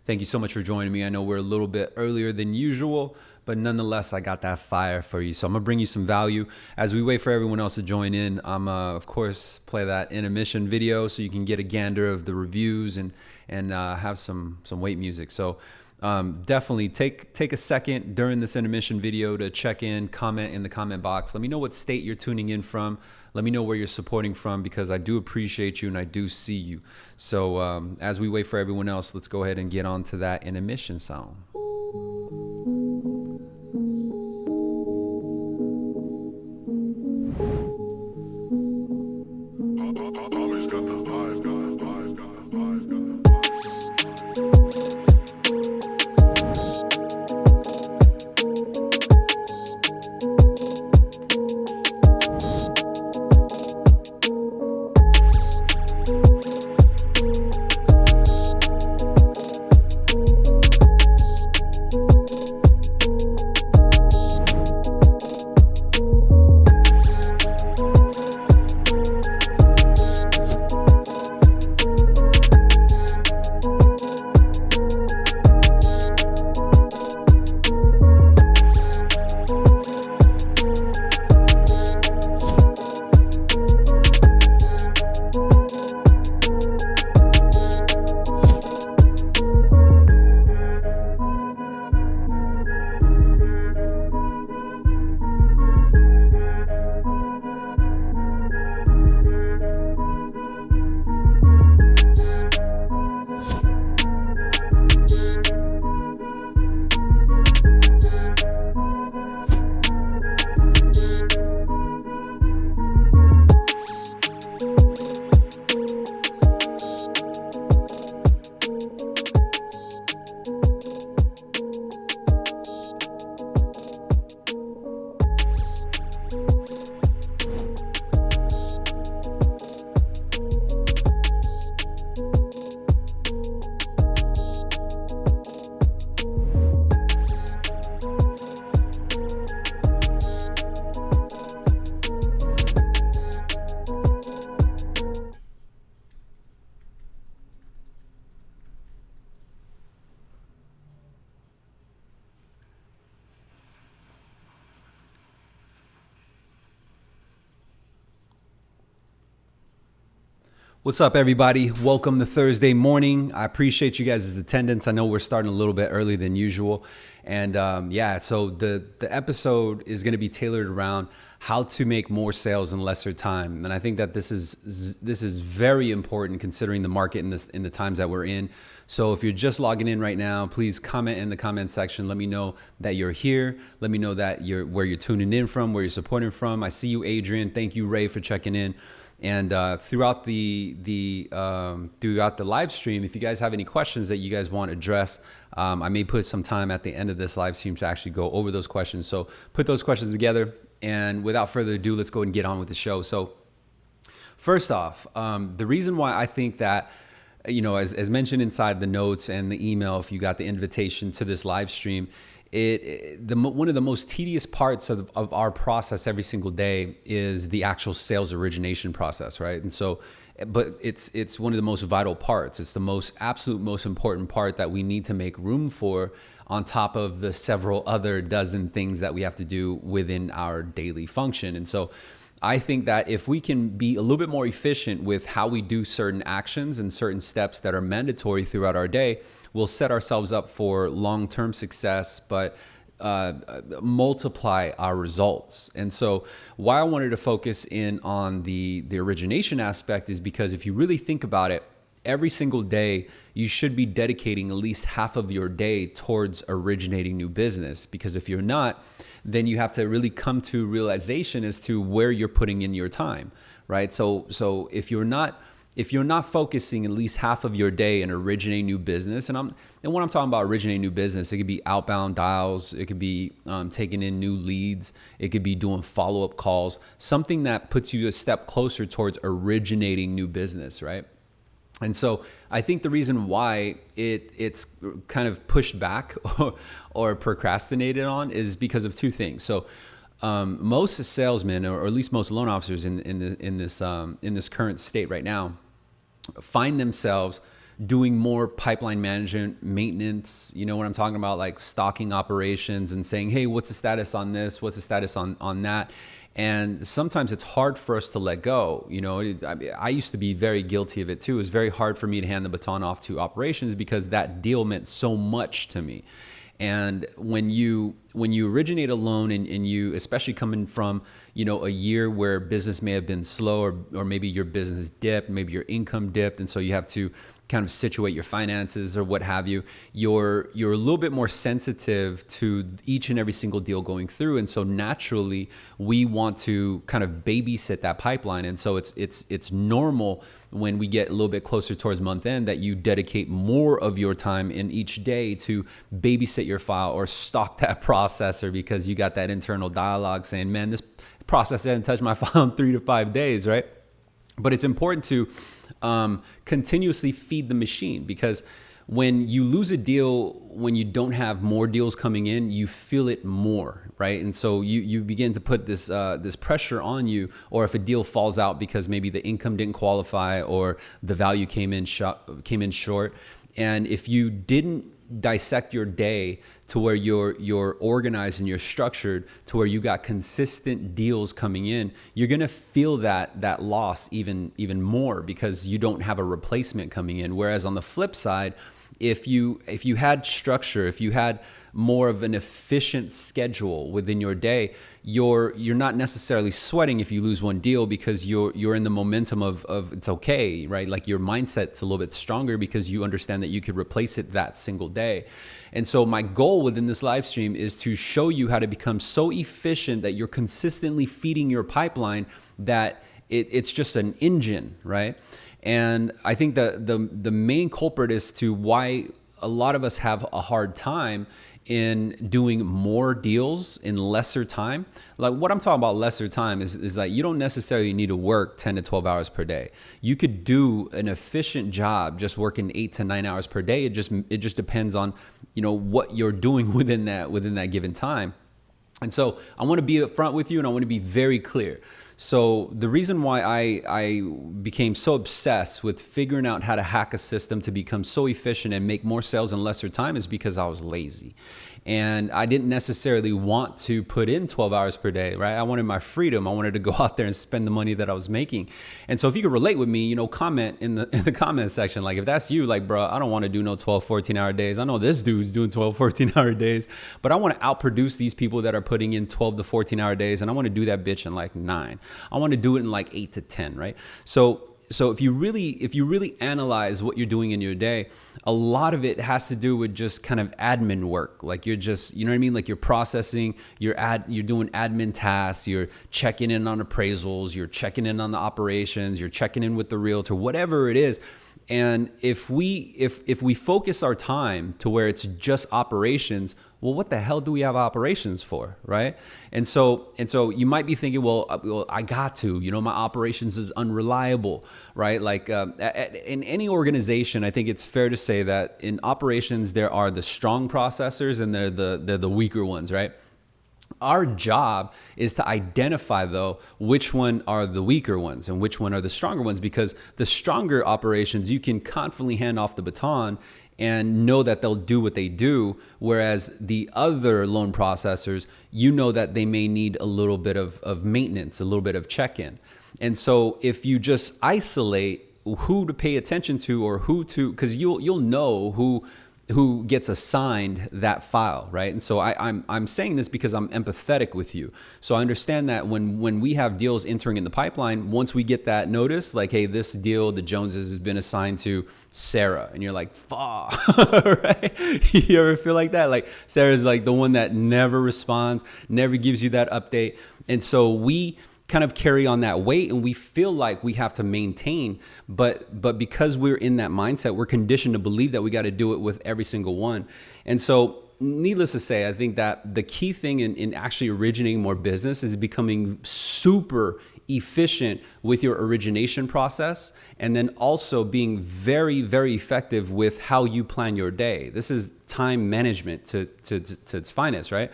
Thank you so much for joining me. I know we're a little bit earlier than usual, but nonetheless, I got that fire for you. So I'm gonna bring you some value. As we wait for everyone else to join in, I'm of course play that intermission video so you can get a gander of the reviews and have some wait music. So definitely take a second during this intermission video to check in, comment in the comment box. Let me know what state you're tuning in from. Let me know where you're supporting from, because I do appreciate you and I do see you. So as we wait for everyone else, let's go ahead and get on to that intermission sound. What's up, everybody? Welcome to Thursday morning. I appreciate you guys' attendance. I know we're starting a little bit early than usual. And so the episode is going to be tailored around how to make more sales in lesser time. And I think that this is very important considering the market in the times that we're in. So if you're just logging in right now, please comment in the comment section. Let me know that you're here. Let me know that where you're tuning in from, where you're supporting from. I see you, Adrian. Thank you, Ray, for checking in. And throughout the live stream, if you guys have any questions that you guys want addressed, I may put some time at the end of this live stream to actually go over those questions. So put those questions together. And without further ado, let's go and get on with the show. So first off, the reason why I think that, as mentioned inside the notes and the email, if you got the invitation to this live stream, one of the most tedious parts of our process every single day is the actual sales origination process, right? And so, but it's one of the most vital parts. It's the absolute most important part that we need to make room for, on top of the several other dozen things that we have to do within our daily function. And so I think that if we can be a little bit more efficient with how we do certain actions and certain steps that are mandatory throughout our day, we'll set ourselves up for long-term success, but multiply our results. And so why I wanted to focus in on the origination aspect is because if you really think about it, every single day you should be dedicating at least half of your day towards originating new business. Because if you're not, then you have to really come to realization as to where you're putting in your time, right? So if you're not focusing at least half of your day in originating new business, and when I'm talking about originating new business, it could be outbound dials, it could be taking in new leads, it could be doing follow-up calls, something that puts you a step closer towards originating new business, right? And so I think the reason why it's kind of pushed back or procrastinated on is because of two things. So most salesmen, or at least most loan officers in this current state right now, find themselves doing more pipeline management, maintenance, you know what I'm talking about, like stocking operations and saying, hey, what's the status on this? What's the status on that? And sometimes it's hard for us to let go. You know, I used to be very guilty of it too. It was very hard for me to hand the baton off to operations because that deal meant so much to me. And when you originate a loan and you, especially coming from, you know, a year where business may have been slow, or maybe your business dipped, maybe your income dipped, and so you have to kind of situate your finances or what have you, you're a little bit more sensitive to each and every single deal going through. And so naturally we want to kind of babysit that pipeline. And so it's normal when we get a little bit closer towards month end that you dedicate more of your time in each day to babysit your file or stock that processor, because you got that internal dialogue saying, man, this processor hasn't touched my file in 3 to 5 days, right? But it's important to continuously feed the machine, because when you lose a deal, when you don't have more deals coming in, you feel it more, right? And so you begin to put this pressure on you. Or if a deal falls out because maybe the income didn't qualify or the value came in short, and if you didn't dissect your day to where you're organized and you're structured to where you got consistent deals coming in, you're gonna feel that loss even more, because you don't have a replacement coming in. Whereas on the flip side, if you had structure, if you had more of an efficient schedule within your day, you're not necessarily sweating if you lose one deal, because you're in the momentum of it's okay, right? Like your mindset's a little bit stronger because you understand that you could replace it that single day. And so my goal within this live stream is to show you how to become so efficient that you're consistently feeding your pipeline that it's just an engine, right? And I think the main culprit as to why a lot of us have a hard time in doing more deals in lesser time. Like what I'm talking about lesser time is like, you don't necessarily need to work 10 to 12 hours per day. You could do an efficient job just working 8 to 9 hours per day. It just depends on, you know, what you're doing within that given time. And so I want to be upfront with you, and I want to be very clear. So the reason why I became so obsessed with figuring out how to hack a system to become so efficient and make more sales in lesser time is because I was lazy. And I didn't necessarily want to put in 12 hours per day, right? I wanted my freedom. I wanted to go out there and spend the money that I was making. And so if you could relate with me, you know, comment in the comment section. Like if that's you, like, bro, I don't want to do no 12, 14-hour days. I know this dude's doing 12, 14-hour days, but I want to outproduce these people that are putting in 12 to 14-hour days. And I want to do that bitch in like 9. I want to do it in like 8 to 10, right? So if you really analyze what you're doing in your day, a lot of it has to do with just kind of admin work. Like you're just, you know what I mean? Like you're processing, you're doing admin tasks, you're checking in on appraisals, you're checking in on the operations, you're checking in with the realtor, whatever it is. And if we focus our time to where it's just operations, well, what the hell do we have operations for, right? And so you might be thinking, well, I got to, you know, my operations is unreliable, right? Like in any organization, I think it's fair to say that in operations there are the strong processors and they're the weaker ones, right? Our job is to identify, though, which one are the weaker ones and which one are the stronger ones, because the stronger operations, you can confidently hand off the baton and know that they'll do what they do. Whereas the other loan processors, you know that they may need a little bit of maintenance, a little bit of check-in. And so if you just isolate who to pay attention to or who to, because you'll know who gets assigned that file, right? And so I'm saying this because I'm empathetic with you. So I understand that when we have deals entering in the pipeline, once we get that notice, like, hey, this deal, the Joneses, has been assigned to Sarah, and you're like, fuck, right? You ever feel like that? Like Sarah's like the one that never responds, never gives you that update. And so we kind of carry on that weight, and we feel like we have to maintain, but because we're in that mindset, we're conditioned to believe that we got to do it with every single one. And so needless to say, I think that the key thing in actually originating more business is becoming super efficient with your origination process, and then also being very, very effective with how you plan your day. This is time management to its finest, right?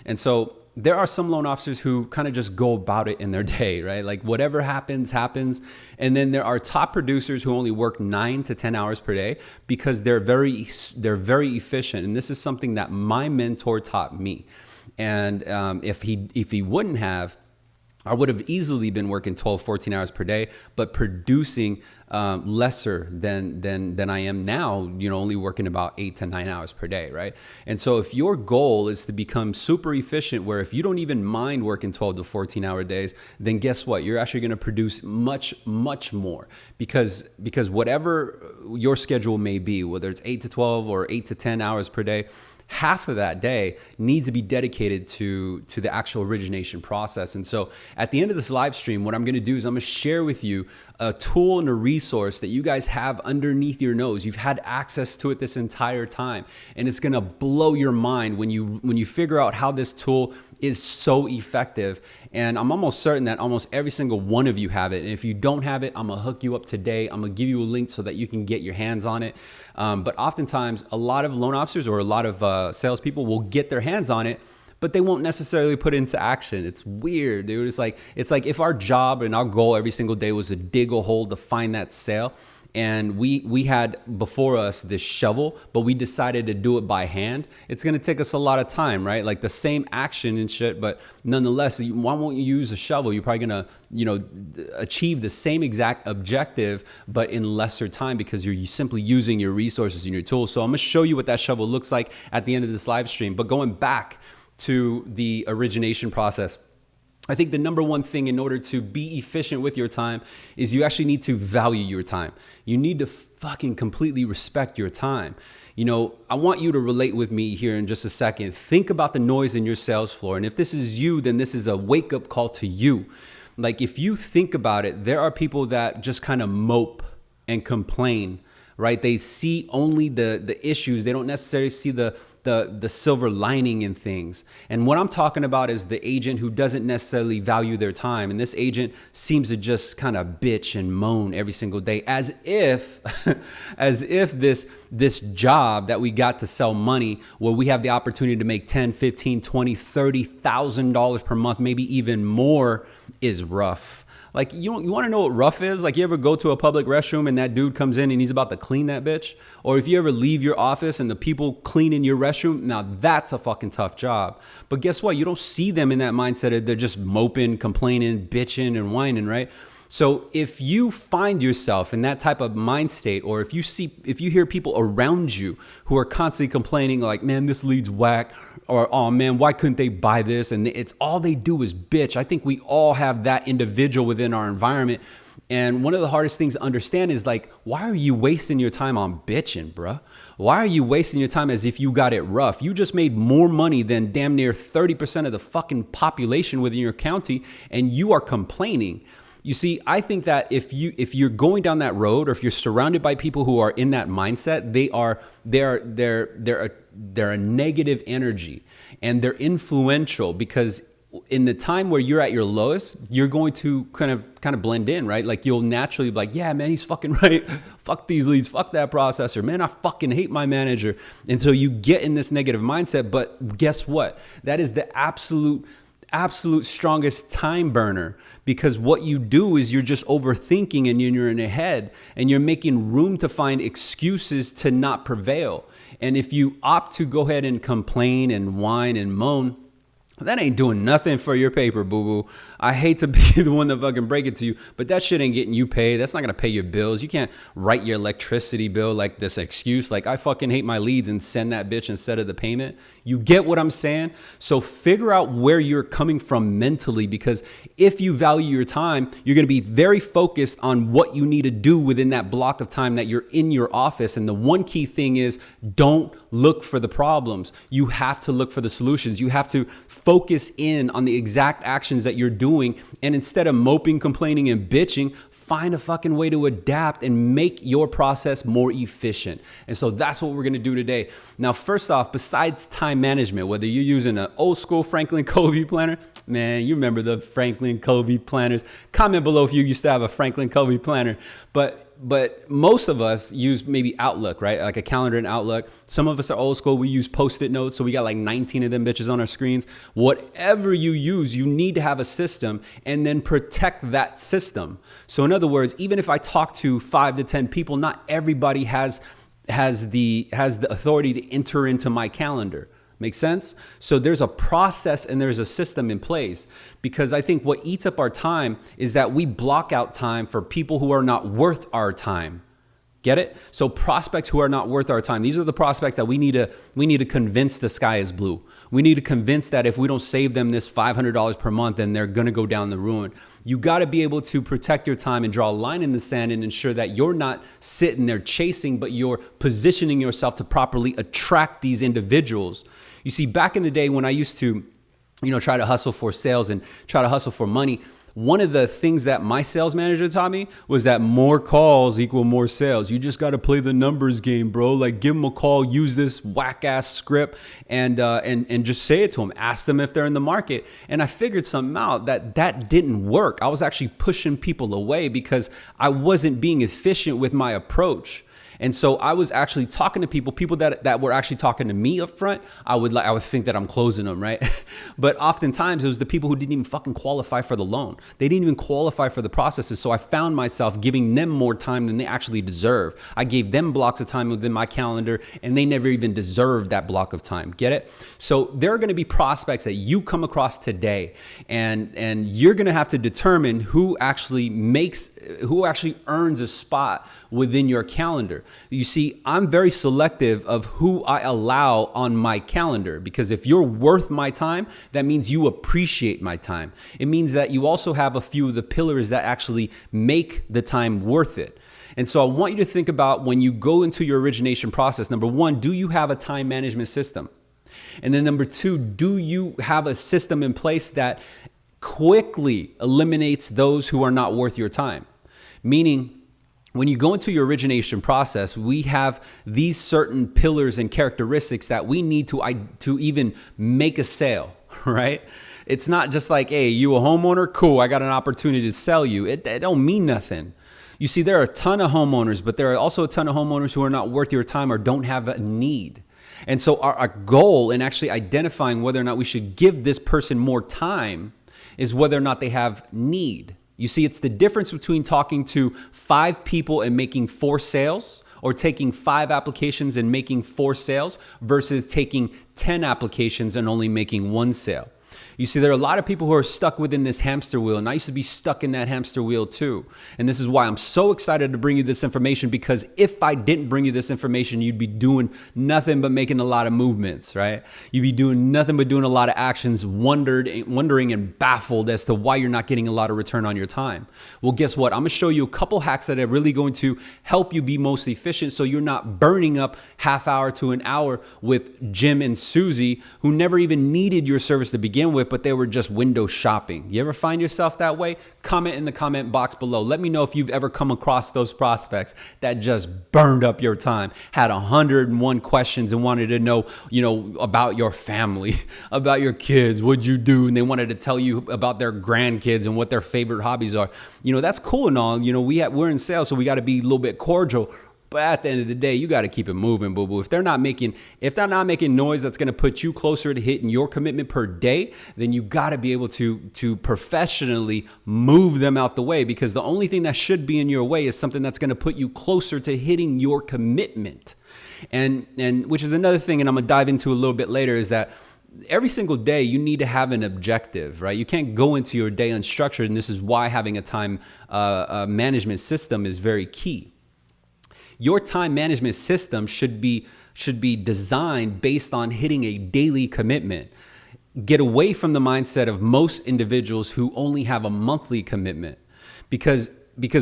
And so there are some loan officers who kind of just go about it in their day, right? Like whatever happens, happens. And then there are top producers who only work 9 to 10 hours per day because they're very efficient. And this is something that my mentor taught me. And if he wouldn't have, I would have easily been working 12, 14 hours per day, but producing lesser than I am now, only working about 8 to 9 hours per day, right? And so if your goal is to become super efficient, where if you don't even mind working 12 to 14 hour days, then guess what? You're actually going to produce much, much more because whatever your schedule may be, whether it's 8 to 12 or 8 to 10 hours per day, half of that day needs to be dedicated to the actual origination process. And so at the end of this live stream, what I'm going to do is I'm going to share with you a tool and a resource that you guys have underneath your nose. You've had access to it this entire time, and it's going to blow your mind when you figure out how this tool is so effective. And I'm almost certain that almost every single one of you have it. And if you don't have it, I'm gonna hook you up today. I'm gonna give you a link so that you can get your hands on it. But oftentimes a lot of loan officers or a lot of salespeople will get their hands on it, but they won't necessarily put it into action. It's weird, dude. It's like if our job and our goal every single day was to dig a hole to find that sale, and we had before us this shovel, but we decided to do it by hand, it's going to take us a lot of time, right? Like the same action and shit, but nonetheless, why won't you use a shovel? You're probably going to, achieve the same exact objective, but in lesser time because you're simply using your resources and your tools. So I'm going to show you what that shovel looks like at the end of this live stream. But going back to the origination process, I think the number one thing in order to be efficient with your time is you actually need to value your time. You need to fucking completely respect your time. I want you to relate with me here in just a second. Think about the noise in your sales floor. And if this is you, then this is a wake-up call to you. Like if you think about it, there are people that just kind of mope and complain, right? They see only the issues. They don't necessarily see the silver lining in things. And what I'm talking about is the agent who doesn't necessarily value their time. And this agent seems to just kind of bitch and moan every single day as if this job that we got to sell money, where we have the opportunity to make 10, 15, 20, $30,000 per month, maybe even more, is rough. Like, you want to know what rough is? Like, you ever go to a public restroom and that dude comes in and he's about to clean that bitch? Or if you ever leave your office and the people cleaning your restroom, now that's a fucking tough job. But guess what? You don't see them in that mindset. They're just moping, complaining, bitching, and whining, right? So if you find yourself in that type of mind state, or if you hear people around you who are constantly complaining like, man, this lead's whack, or, oh man, why couldn't they buy this? And it's all they do is bitch. I think we all have that individual within our environment. And one of the hardest things to understand is like, why are you wasting your time on bitching, bruh? Why are you wasting your time as if you got it rough? You just made more money than damn near 30% of the fucking population within your county, and you are complaining. You see, I think that if you're going down that road, or if you're surrounded by people who are in that mindset, they're a negative energy, and they're influential, because in the time where you're at your lowest, you're going to kind of blend in, right? Like you'll naturally be like, yeah, man, he's fucking right. Fuck these leads. Fuck that processor. Man, I fucking hate my manager. And so you get in this negative mindset. But guess what? That is the absolute strongest time burner, because what you do is you're just overthinking, and you're in your head, and you're making room to find excuses to not prevail. And if you opt to go ahead and complain and whine and moan, that ain't doing nothing for your paper, boo-boo. I hate to be the one to fucking break it to you, but that shit ain't getting you paid. That's not going to pay your bills. You can't write your electricity bill like this excuse, like I fucking hate my leads, and send that bitch instead of the payment. You get what I'm saying? So figure out where you're coming from mentally, because if you value your time, you're going to be very focused on what you need to do within that block of time that you're in your office. And the one key thing is, don't look for the problems. You have to look for the solutions. You have to focus in on the exact actions that you're doing. And instead of moping, complaining, and bitching, find a fucking way to adapt and make your process more efficient. And so that's what we're going to do today. Now, first off, besides time management, whether you're using an old school Franklin Covey planner, man, you remember the Franklin Covey planners. Comment below if you used to have a Franklin Covey planner. But but most of us use maybe Outlook, right? Like a calendar in Outlook. Some of us are old school. We use Post-it notes. So we got like 19 of them bitches on our screens. Whatever you use, you need to have a system and then protect that system. So in other words, even if I talk to 5 to 10 people, not everybody has the authority to enter into my calendar. Make sense? So there's a process and there's a system in place, because I think what eats up our time is that we block out time for people who are not worth our time. Get it? So prospects who are not worth our time. These are the prospects that we need to convince the sky is blue. We need to convince that if we don't save them this $500 per month, then they're going to go down the ruin. You got to be able to protect your time and draw a line in the sand and ensure that you're not sitting there chasing, but you're positioning yourself to properly attract these individuals. You see, back in the day when I used to, try to hustle for sales and try to hustle for money, one of the things that my sales manager taught me was that more calls equal more sales. You just got to play the numbers game, bro. Like, give them a call, use this whack ass script and just say it to them. Ask them if they're in the market. And I figured something out that didn't work. I was actually pushing people away because I wasn't being efficient with my approach. And so I was actually talking to people that were actually talking to me up front. I would think that I'm closing them, right? But oftentimes it was the people who didn't even fucking qualify for the loan. They didn't even qualify for the processes. So I found myself giving them more time than they actually deserve. I gave them blocks of time within my calendar and they never even deserved that block of time. Get it? So there are going to be prospects that you come across today and you're going to have to determine who actually earns a spot within your calendar. You see, I'm very selective of who I allow on my calendar, because if you're worth my time, that means you appreciate my time. It means that you also have a few of the pillars that actually make the time worth it. And so I want you to think about, when you go into your origination process, number one, do you have a time management system? And then number two, do you have a system in place that quickly eliminates those who are not worth your time? Meaning, when you go into your origination process, we have these certain pillars and characteristics that we need to even make a sale, right? It's not just like, hey, you a homeowner? Cool, I got an opportunity to sell you. It don't mean nothing. You see, there are a ton of homeowners, but there are also a ton of homeowners who are not worth your time or don't have a need. And so our goal in actually identifying whether or not we should give this person more time is whether or not they have need. You see, it's the difference between talking to 5 people and making 4 sales, or taking 5 applications and making 4 sales, versus taking 10 applications and only making 1 sale. You see, there are a lot of people who are stuck within this hamster wheel, and I used to be stuck in that hamster wheel too. And this is why I'm so excited to bring you this information, because if I didn't bring you this information, you'd be doing nothing but making a lot of movements, right? You'd be doing nothing but doing a lot of actions, wondering and baffled as to why you're not getting a lot of return on your time. Well, guess what? I'm gonna show you a couple hacks that are really going to help you be most efficient, so you're not burning up half hour to an hour with Jim and Susie, who never even needed your service to begin with, but they were just window shopping. You ever find yourself that way? Comment in the comment box below. Let me know if you've ever come across those prospects that just burned up your time, had 101 questions and wanted to know, about your family, about your kids, what'd you do? And they wanted to tell you about their grandkids and what their favorite hobbies are. That's cool and all. We're in sales, so we got to be a little bit cordial. But at the end of the day, you got to keep it moving, boo-boo. If they're not making noise that's going to put you closer to hitting your commitment per day, then you got to be able to professionally move them out the way, because the only thing that should be in your way is something that's going to put you closer to hitting your commitment. And which is another thing, and I'm going to dive into a little bit later, is that every single day you need to have an objective, right? You can't go into your day unstructured, and this is why having a time management system is very key. Your time management system should be designed based on hitting a daily commitment. Get away from the mindset of most individuals who only have a monthly commitment, because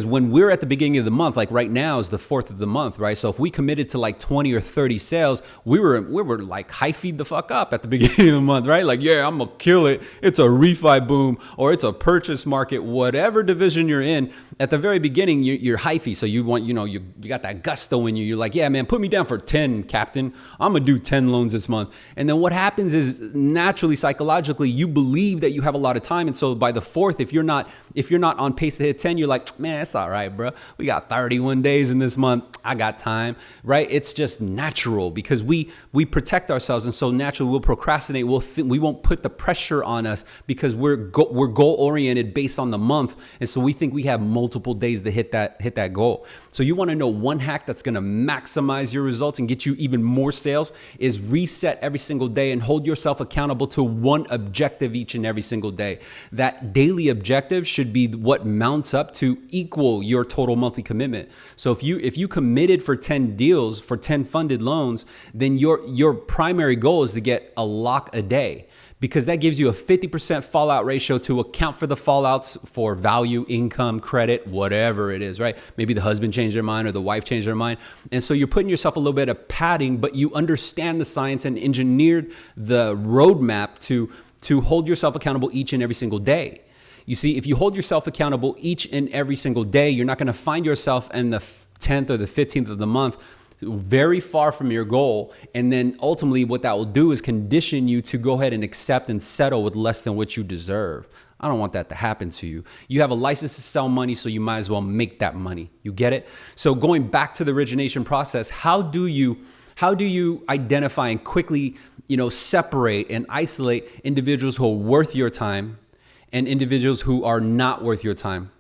when we're at the beginning of the month, like right now is the 4th of the month, right? So if we committed to like 20 or 30 sales, we were like high-feed the fuck up at the beginning of the month, right? Like, yeah, I'm gonna kill it. It's a refi boom, or it's a purchase market, whatever division you're in. At the very beginning, you're hyphy. So you want, you got that gusto in you. You're like, yeah, man, put me down for 10, Captain. I'm gonna do 10 loans this month. And then what happens is, naturally, psychologically, you believe that you have a lot of time. And so by the 4th, if you're not on pace to hit 10, you're like, man, it's all right, bro. We got 31 days in this month. I got time, right? It's just natural because we protect ourselves. And so naturally we'll procrastinate. We won't put the pressure on us because we're goal oriented based on the month. And so we think we have multiple days to hit that goal. So you want to know one hack that's going to maximize your results and get you even more sales is reset every single day and hold yourself accountable to one objective each and every single day. That daily objective should be what mounts up to equal your total monthly commitment. So if you committed for 10 deals, for 10 funded loans, then your primary goal is to get a lock a day, because that gives you a 50% fallout ratio to account for the fallouts for value, income, credit, whatever it is, right? Maybe the husband changed their mind or the wife changed their mind. And so you're putting yourself a little bit of padding, but you understand the science and engineered the roadmap to hold yourself accountable each and every single day. You see, if you hold yourself accountable each and every single day, you're not going to find yourself in the 10th or the 15th of the month very far from your goal. And then ultimately what that will do is condition you to go ahead and accept and settle with less than what you deserve. I don't want that to happen to you. You have a license to sell money, so you might as well make that money. You get it? So going back to the origination process, how do you identify and quickly, separate and isolate individuals who are worth your time and individuals who are not worth your time?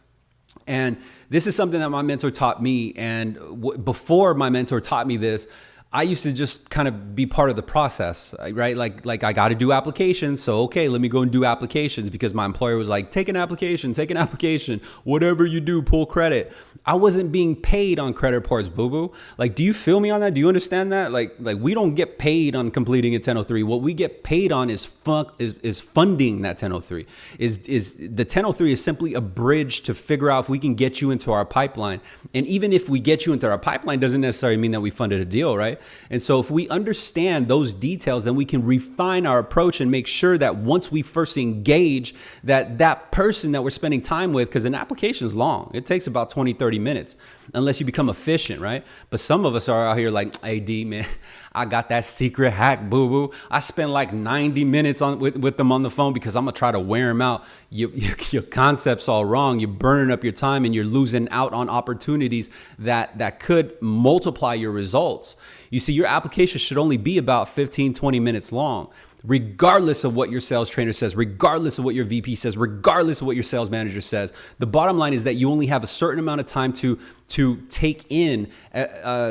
And this is something that my mentor taught me. And before my mentor taught me this, I used to just kind of be part of the process, right? Like I got to do applications. So, okay, let me go and do applications because my employer was like, take an application, whatever you do, pull credit. I wasn't being paid on credit reports, boo-boo. Like, do you feel me on that? Do you understand that? Like we don't get paid on completing a 1003. What we get paid on is funding that 1003. Is the 1003 is simply a bridge to figure out if we can get you into our pipeline. And even if we get you into our pipeline, doesn't necessarily mean that we funded a deal, right? And so if we understand those details, then we can refine our approach and make sure that once we first engage that person that we're spending time with, because an application is long, it takes about 20, 30 minutes, unless you become efficient, right? But some of us are out here like, hey, D, man, I got that secret hack, boo-boo. I spend like 90 minutes with them on the phone because I'm going to try to wear them out. Your concept's all wrong. You're burning up your time and you're losing out on opportunities that could multiply your results. You see, your application should only be about 15, 20 minutes long, regardless of what your sales trainer says, regardless of what your VP says, regardless of what your sales manager says. The bottom line is that you only have a certain amount of time to take in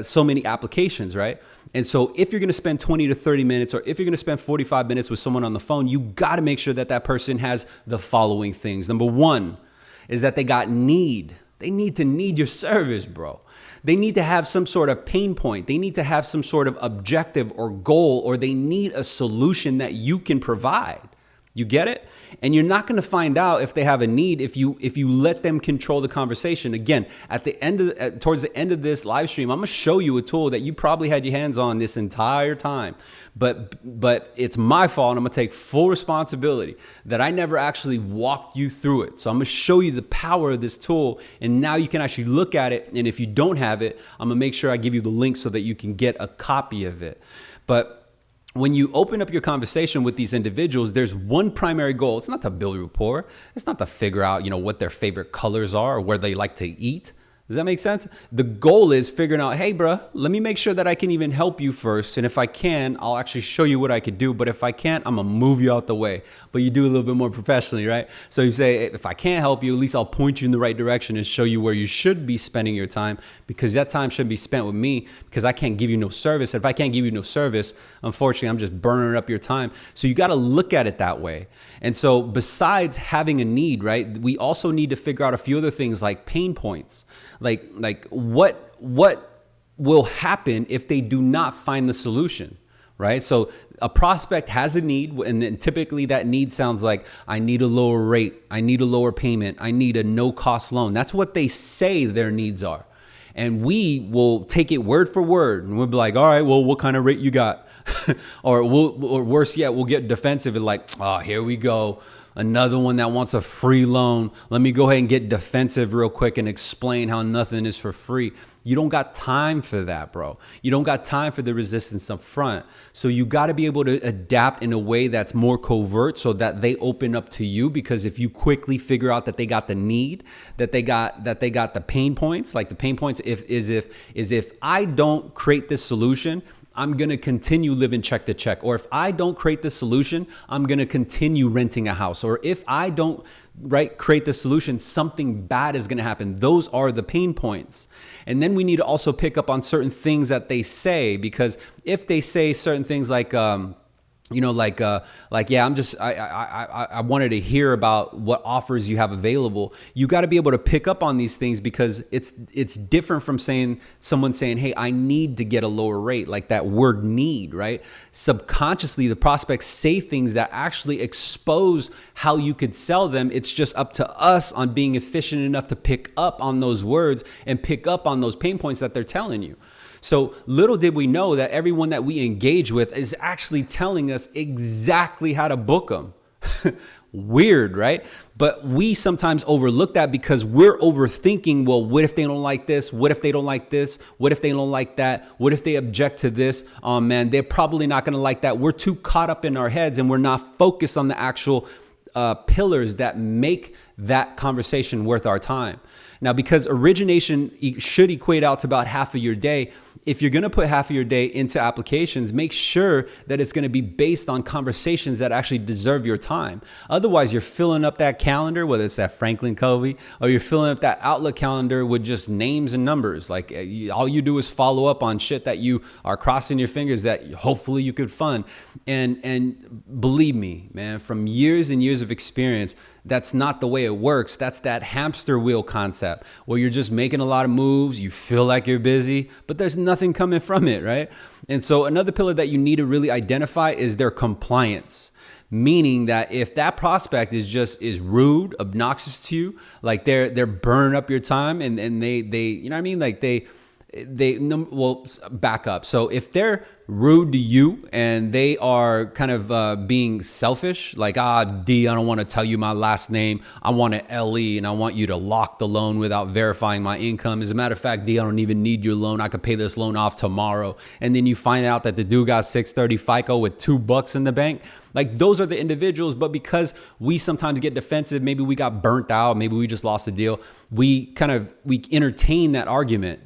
so many applications, right? And so if you're going to spend 20 to 30 minutes, or if you're going to spend 45 minutes with someone on the phone, you got to make sure that person has the following things. Number one is that they got need. They need to need your service, bro. They need to have some sort of pain point. They need to have some sort of objective or goal, or they need a solution that you can provide. You get it? And you're not going to find out if they have a need if you let them control the conversation. Again, towards the end of this live stream, I'm going to show you a tool that you probably had your hands on this entire time. But it's my fault, and I'm going to take full responsibility that I never actually walked you through it. So I'm going to show you the power of this tool, and now you can actually look at it. And if you don't have it, I'm going to make sure I give you the link so that you can get a copy of it. But when you open up your conversation with these individuals, there's one primary goal. It's not to build rapport. It's not to figure out, what their favorite colors are or where they like to eat. Does that make sense? The goal is figuring out, hey, bro, let me make sure that I can even help you first. And if I can, I'll actually show you what I could do. But if I can't, I'm going to move you out the way. But you do a little bit more professionally, right? So you say, if I can't help you, at least I'll point you in the right direction and show you where you should be spending your time, because that time should be spent with me, because I can't give you no service. And if I can't give you no service, unfortunately, I'm just burning up your time. So you got to look at it that way. And so besides having a need, right, we also need to figure out a few other things like pain points. Like what will happen if they do not find the solution, right? So a prospect has a need, and then typically that need sounds like, I need a lower rate, I need a lower payment, I need a no-cost loan. That's what they say their needs are. And we will take it word for word, and we'll be like, all right, well, what kind of rate you got? or worse yet, we'll get defensive and like, oh, here we go. Another one that wants a free loan. Let me go ahead and get defensive real quick and explain how nothing is for free. You don't got time for that, bro. You don't got time for the resistance up front. So you got to be able to adapt in a way that's more covert so that they open up to you, because if you quickly figure out that they got the need, that they got the pain points, like the pain points if I don't create this solution, I'm going to continue living check to check. Or if I don't create the solution, I'm going to continue renting a house. Or if I don't create the solution, something bad is going to happen. Those are the pain points. And then we need to also pick up on certain things that they say, because if they say certain things like, yeah, I wanted to hear about what offers you have available. You got to be able to pick up on these things, because it's different from someone saying, hey, I need to get a lower rate, like that word need, right? Subconsciously, the prospects say things that actually expose how you could sell them. It's just up to us on being efficient enough to pick up on those words and pick up on those pain points that they're telling you. So little did we know that everyone that we engage with is actually telling us exactly how to book them. Weird, right? But we sometimes overlook that because we're overthinking, well, what if they don't like this? What if they don't like this? What if they don't like that? What if they object to this? Oh man, they're probably not going to like that. We're too caught up in our heads and we're not focused on the actual pillars that make that conversation worth our time. Now, because origination should equate out to about half of your day, if you're going to put half of your day into applications, make sure that it's going to be based on conversations that actually deserve your time. Otherwise, you're filling up that calendar, whether it's that Franklin Covey, or you're filling up that Outlook calendar with just names and numbers. Like all you do is follow up on shit that you are crossing your fingers that hopefully you could fund. And believe me, man, from years and years of experience, that's not the way it works. That's that hamster wheel concept where you're just making a lot of moves. You feel like you're busy, but there's nothing coming from it, right? And so another pillar that you need to really identify is their compliance. Meaning that if that prospect is rude, obnoxious to you, like they're burning up your time and they you know what I mean? Like well, back up. So if they're rude to you and they are kind of being selfish, like, D, I don't want to tell you my last name. I want an LE and I want you to lock the loan without verifying my income. As a matter of fact, D, I don't even need your loan. I could pay this loan off tomorrow. And then you find out that the dude got 630 FICO with $2 in the bank. Like those are the individuals, but because we sometimes get defensive, maybe we got burnt out, maybe we just lost the deal. We entertain that argument.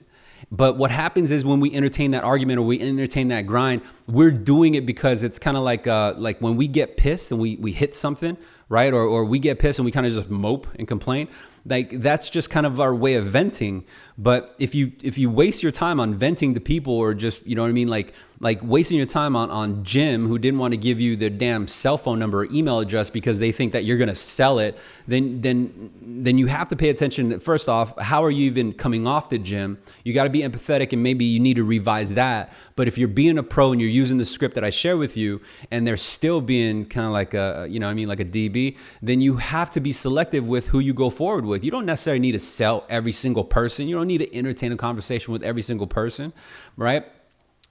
But what happens is when we entertain that argument or we entertain that grind, we're doing it because it's kind of like when we get pissed and we hit something, right? Or we get pissed and we kind of just mope and complain. Like that's just kind of our way of venting. But if you waste your time on venting to people or just, you know what I mean? Like wasting your time on Jim, who didn't want to give you their damn cell phone number or email address because they think that you're going to sell it, then you have to pay attention. First off, how are you even coming off the Jim? You got to be empathetic and maybe you need to revise that. But if you're being a pro and you're using the script that I share with you and they're still being kind of like like a DB, then you have to be selective with who you go forward with. You don't necessarily need to sell every single person. You don't need to entertain a conversation with every single person, right?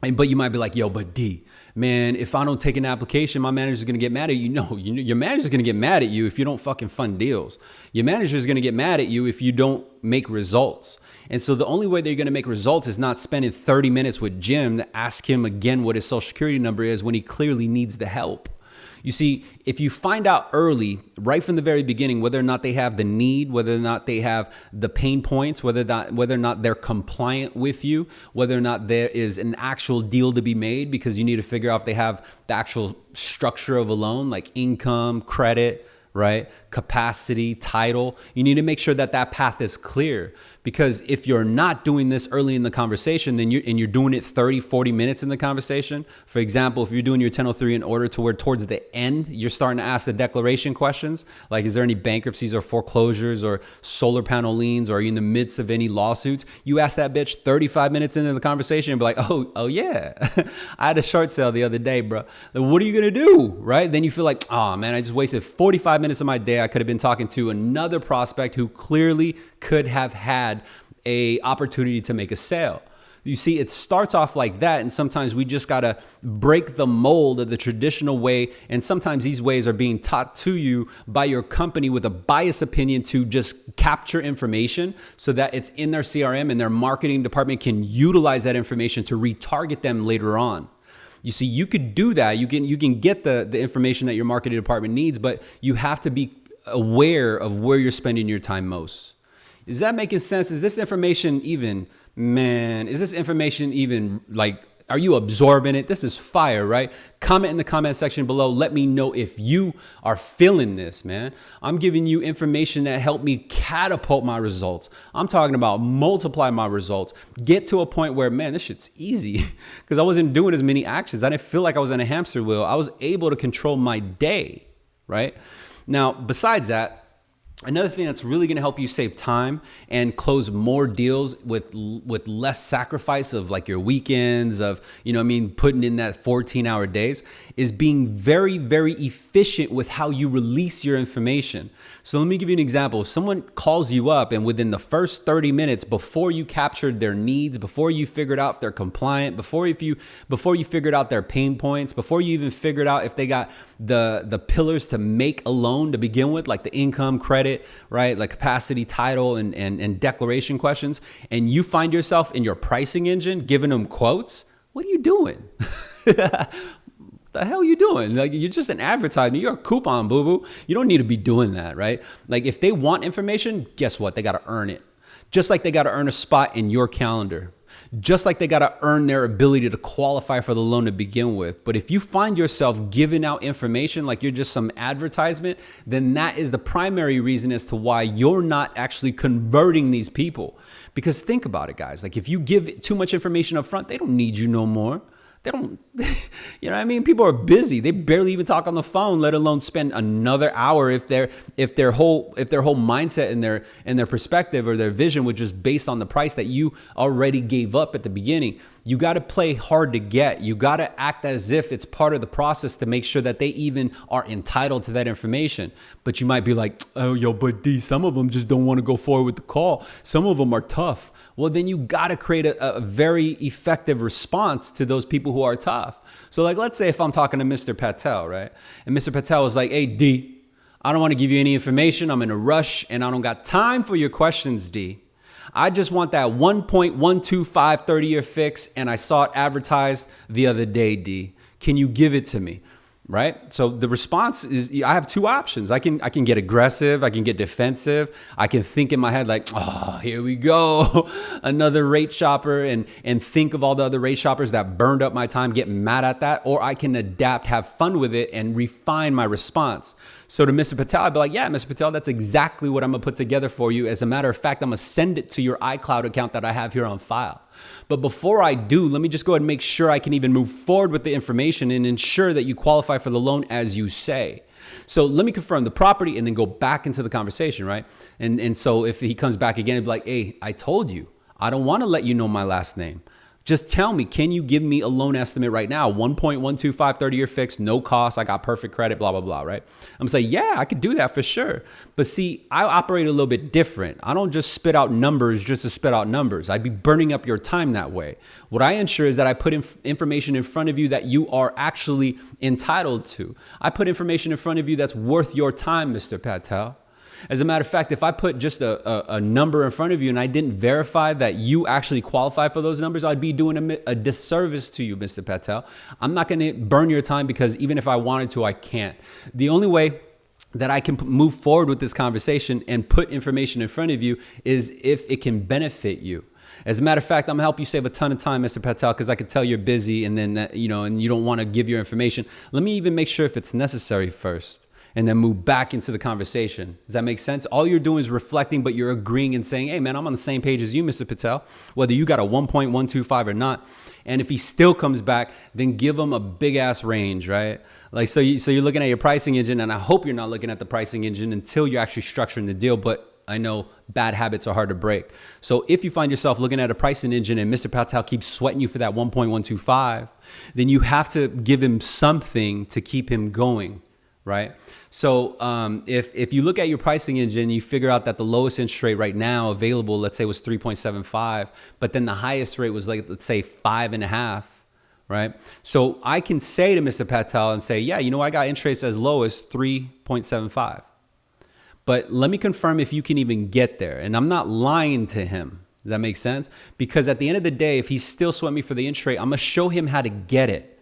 But you might be like, yo, but D, man, if I don't take an application, my manager's going to get mad at you. No, your manager's going to get mad at you if you don't fucking fund deals. Your manager's going to get mad at you if you don't make results. And so the only way that you're going to make results is not spending 30 minutes with Jim to ask him again what his social security number is when he clearly needs the help. You see, if you find out early, right from the very beginning, whether or not they have the need, whether or not they have the pain points, whether or not they're compliant with you, whether or not there is an actual deal to be made, because you need to figure out if they have the actual structure of a loan, like income, credit, right? Capacity, title. You need to make sure that that path is clear, because if you're not doing this early in the conversation, then you're doing it 30, 40 minutes in the conversation. For example, if you're doing your 1003 in order to where towards the end, you're starting to ask the declaration questions, like, is there any bankruptcies or foreclosures or solar panel liens, or are you in the midst of any lawsuits? You ask that bitch 35 minutes into the conversation and be like, oh yeah, I had a short sale the other day, bro. Like, what are you going to do? Right? Then you feel like, oh man, I just wasted 45 minutes of my day. I could have been talking to another prospect who clearly could have had a opportunity to make a sale. You see, it starts off like that, and sometimes we just got to break the mold of the traditional way, and sometimes these ways are being taught to you by your company with a biased opinion to just capture information so that it's in their CRM and their marketing department can utilize that information to retarget them later on. You see, you could do that. You can get the information that your marketing department needs, but you have to be aware of where you're spending your time most. Is that making sense? Is this information even, is this information even like, are you absorbing it? This is fire, right? Comment in the comment section below. Let me know if you are feeling this, man. I'm giving you information that helped me catapult my results. I'm talking about multiply my results. Get to a point where, man, this shit's easy because I wasn't doing as many actions. I didn't feel like I was in a hamster wheel. I was able to control my day, right? Now, besides that, another thing that's really going to help you save time and close more deals with less sacrifice of like your weekends of, putting in that 14-hour days is being very, very efficient with how you release your information. So let me give you an example. If someone calls you up and within the first 30 minutes, before you captured their needs, before you figured out if they're compliant, before you figured out their pain points, before you even figured out if they got the pillars to make a loan to begin with, like the income, credit, right? Like capacity, title, and declaration questions, and you find yourself in your pricing engine giving them quotes, what are you doing? The hell are you doing? Like, you're just an advertisement. You're a coupon, boo-boo. You don't need to be doing that, right? Like, if they want information, guess what? They got to earn it. Just like they got to earn a spot in your calendar. Just like they got to earn their ability to qualify for the loan to begin with. But if you find yourself giving out information like you're just some advertisement, then that is the primary reason as to why you're not actually converting these people. Because think about it, guys. Like, if you give too much information up front, they don't need you no more. They don't, you know what I mean? People are busy. They barely even talk on the phone, let alone spend another hour if their whole mindset and their perspective or their vision was just based on the price that you already gave up at the beginning. You got to play hard to get. You got to act as if it's part of the process to make sure that they even are entitled to that information. But you might be like, oh, yo, but D, some of them just don't want to go forward with the call. Some of them are tough. Well, then you got to create a very effective response to those people who are tough. So like, let's say if I'm talking to Mr. Patel, right? And Mr. Patel was like, hey, D, I don't want to give you any information. I'm in a rush and I don't got time for your questions, D. I just want that 1.125 30-year fix, and I saw it advertised the other day, D. Can you give it to me? Right? So the response is, I have two options. I can get aggressive. I can get defensive. I can think in my head like, oh, here we go. Another rate shopper and think of all the other rate shoppers that burned up my time, get mad at that. Or I can adapt, have fun with it, and refine my response. So to Mr. Patel, I'd be like, yeah, Mr. Patel, that's exactly what I'm going to put together for you. As a matter of fact, I'm going to send it to your iCloud account that I have here on file. But before I do, let me just go ahead and make sure I can even move forward with the information and ensure that you qualify for the loan as you say. So let me confirm the property and then go back into the conversation, right? And so if he comes back again, he'd be like, hey, I told you, I don't want to let you know my last name. Just tell me, can you give me a loan estimate right now? 1.125 30-year fix, no cost. I got perfect credit, blah, blah, blah, right? I'm gonna say, yeah, I could do that for sure. But see, I operate a little bit different. I don't just spit out numbers just to spit out numbers. I'd be burning up your time that way. What I ensure is that I put information in front of you that you are actually entitled to. I put information in front of you that's worth your time, Mr. Patel. As a matter of fact, if I put just a number in front of you and I didn't verify that you actually qualify for those numbers, I'd be doing a disservice to you, Mr. Patel. I'm not going to burn your time because even if I wanted to, I can't. The only way that I can move forward with this conversation and put information in front of you is if it can benefit you. As a matter of fact, I'm gonna help you save a ton of time, Mr. Patel, because I could tell you're busy and then and you don't want to give your information. Let me even make sure if it's necessary first, and then move back into the conversation. Does that make sense? All you're doing is reflecting, but you're agreeing and saying, hey man, I'm on the same page as you, Mr. Patel, whether you got a 1.125 or not. And if he still comes back, then give him a big ass range, right? Like, so you're looking at your pricing engine, and I hope you're not looking at the pricing engine until you're actually structuring the deal. But I know bad habits are hard to break. So if you find yourself looking at a pricing engine and Mr. Patel keeps sweating you for that 1.125, then you have to give him something to keep him going. right? So if you look at your pricing engine, you figure out that the lowest interest rate right now available, let's say, was 3.75, but then the highest rate was, like, let's say 5.5, right? So I can say to Mr. Patel and say, yeah, I got interest rates as low as 3.75. But let me confirm if you can even get there. And I'm not lying to him. Does that make sense? Because at the end of the day, if he's still sweating me for the interest rate, I'm going to show him how to get it.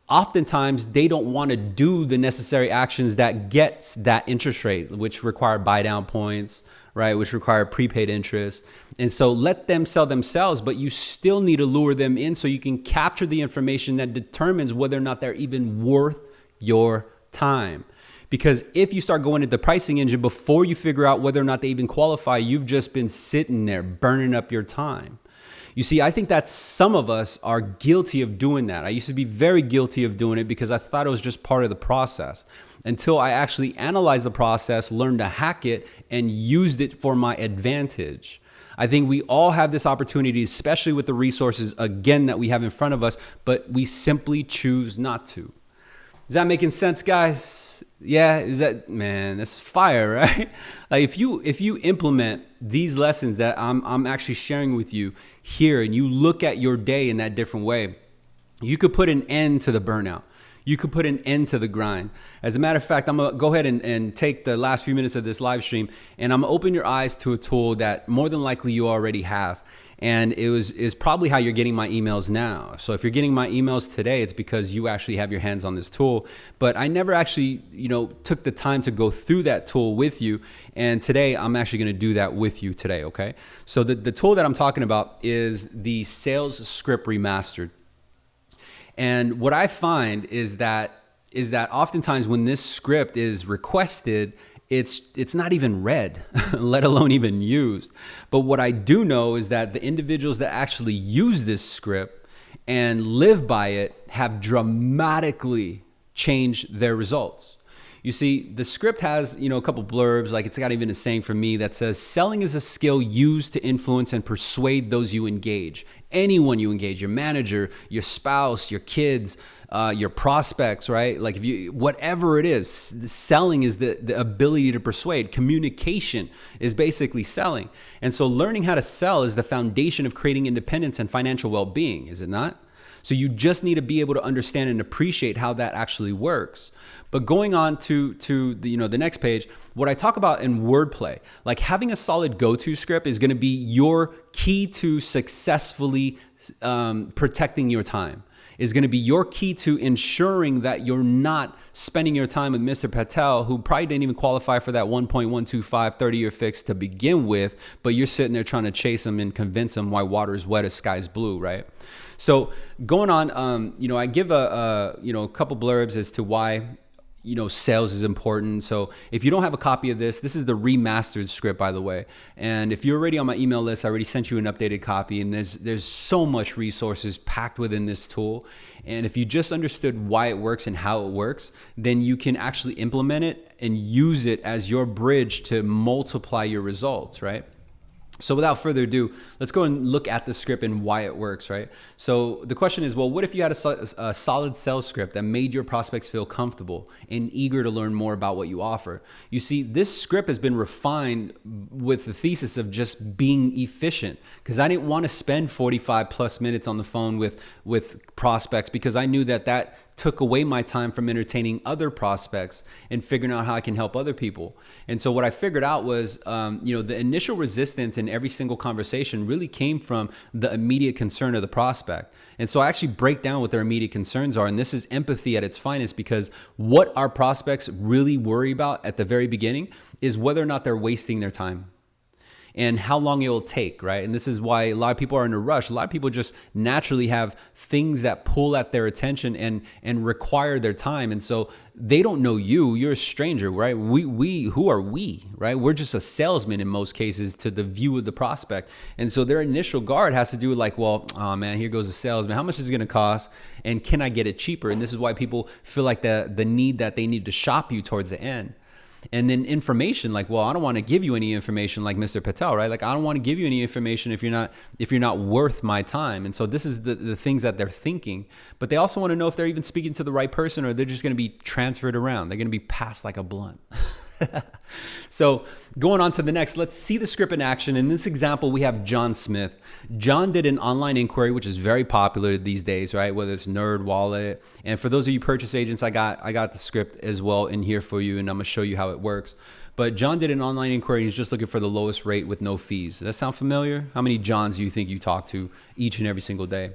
Oftentimes, they don't want to do the necessary actions that gets that interest rate, which require buy down points, right? Which require prepaid interest. And so let them sell themselves, but you still need to lure them in so you can capture the information that determines whether or not they're even worth your time. Because if you start going into the pricing engine before you figure out whether or not they even qualify, you've just been sitting there burning up your time. You see, I think that some of us are guilty of doing that. I used to be very guilty of doing it because I thought it was just part of the process until I actually analyzed the process, learned to hack it, and used it for my advantage. I think we all have this opportunity, especially with the resources, again, that we have in front of us, but we simply choose not to. Is that making sense, guys? Yeah, man, that's fire, right? Like if you implement these lessons that I'm actually sharing with you here, and you look at your day in that different way, you could put an end to the burnout. You could put an end to the grind. As a matter of fact, I'm gonna go ahead and take the last few minutes of this live stream, and I'm gonna open your eyes to a tool that more than likely you already have. And is probably how you're getting my emails now. So if you're getting my emails today, it's because you actually have your hands on this tool. But I never actually, took the time to go through that tool with you. And today I'm actually going to do that with you today. Okay. So the tool that I'm talking about is the Sales Script Remastered. And what I find is that oftentimes when this script is requested, it's not even read, let alone even used. But what I do know is that the individuals that actually use this script and live by it have dramatically changed their results. You see, the script has, a couple blurbs, like it's got even a saying for me that says, selling is a skill used to influence and persuade those you engage. Anyone you engage, your manager, your spouse, your kids, your prospects, right? Like whatever it is, selling is the ability to persuade. Communication is basically selling. And so learning how to sell is the foundation of creating independence and financial well-being, is it not? So you just need to be able to understand and appreciate how that actually works. But going on to the next page, what I talk about in wordplay, like having a solid go-to script is going to be your key to successfully protecting your time. Is going to be your key to ensuring that you're not spending your time with Mr. Patel, who probably didn't even qualify for that 1.125 30-year fix to begin with, but you're sitting there trying to chase him and convince him why water is wet as sky's blue, right? So going on, I give a couple blurbs as to why sales is important. So if you don't have a copy of this is the remastered script, by the way. And if you're already on my email list, I already sent you an updated copy, and there's so much resources packed within this tool. And if you just understood why it works and how it works, then you can actually implement it and use it as your bridge to multiply your results, right? So without further ado, let's go and look at the script and why it works, right? So the question is, well, what if you had a solid sales script that made your prospects feel comfortable and eager to learn more about what you offer? You see, this script has been refined with the thesis of just being efficient, because I didn't want to spend 45 plus minutes on the phone with prospects, because I knew that took away my time from entertaining other prospects and figuring out how I can help other people. And so what I figured out was, the initial resistance in every single conversation really came from the immediate concern of the prospect. And so I actually break down what their immediate concerns are. And this is empathy at its finest, because what our prospects really worry about at the very beginning is whether or not they're wasting their time and how long it will take, right? And this is why a lot of people are in a rush. A lot of people just naturally have things that pull at their attention and require their time. And so they don't know you. You're a stranger, right? Who are we, right? We're just a salesman in most cases to the view of the prospect. And so their initial guard has to do with like, well, oh man, here goes a salesman. How much is it going to cost? And can I get it cheaper? And this is why people feel like the need that they need to shop you towards the end. And then information, like, well, I don't want to give you any information like Mr. Patel, right? Like, I don't want to give you any information if you're not worth my time. And so this is the things that they're thinking. But they also want to know if they're even speaking to the right person, or they're just going to be transferred around. They're going to be passed like a blunt. So going on to the next, let's see the script in action. In this example, we have John Smith. John did an online inquiry, which is very popular these days, right? Whether it's NerdWallet. And for those of you purchase agents, I got the script as well in here for you, and I'm gonna show you how it works. But John did an online inquiry. He's just looking for the lowest rate with no fees. Does that sound familiar? How many Johns do you think you talk to each and every single day?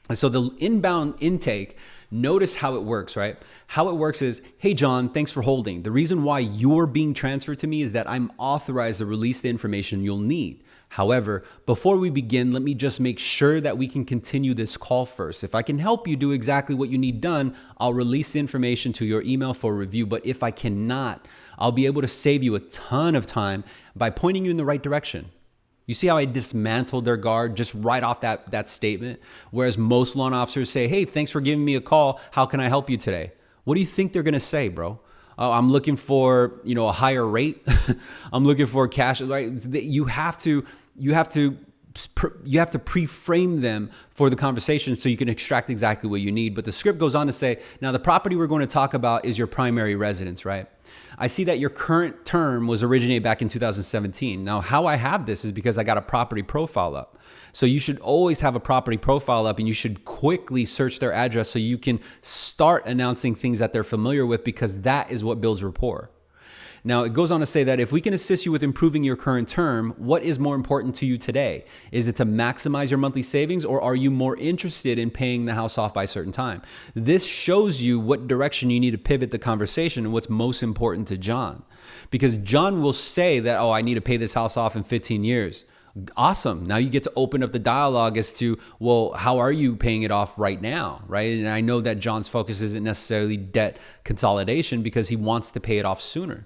And so the inbound intake, notice how it works, right? How it works is, hey, John, thanks for holding. The reason why you're being transferred to me is that I'm authorized to release the information you'll need. However, before we begin, let me just make sure that we can continue this call first. If I can help you do exactly what you need done, I'll release the information to your email for review. But if I cannot, I'll be able to save you a ton of time by pointing you in the right direction. You see how I dismantled their guard just right off that statement? Whereas most loan officers say, hey, thanks for giving me a call. How can I help you today? What do you think they're going to say, bro? Oh, I'm looking for, a higher rate. I'm looking for cash, right? You have to pre-frame them for the conversation so you can extract exactly what you need. But the script goes on to say, now the property we're going to talk about is your primary residence, right? I see that your current term was originated back in 2017. Now, how I have this is because I got a property profile up. So you should always have a property profile up, and you should quickly search their address so you can start announcing things that they're familiar with, because that is what builds rapport. Now, it goes on to say that if we can assist you with improving your current term, what is more important to you today? Is it to maximize your monthly savings, or are you more interested in paying the house off by a certain time? This shows you what direction you need to pivot the conversation and what's most important to John. Because John will say that, oh, I need to pay this house off in 15 years. Awesome. Now you get to open up the dialogue as to, well, how are you paying it off right now, right? And I know that John's focus isn't necessarily debt consolidation because he wants to pay it off sooner.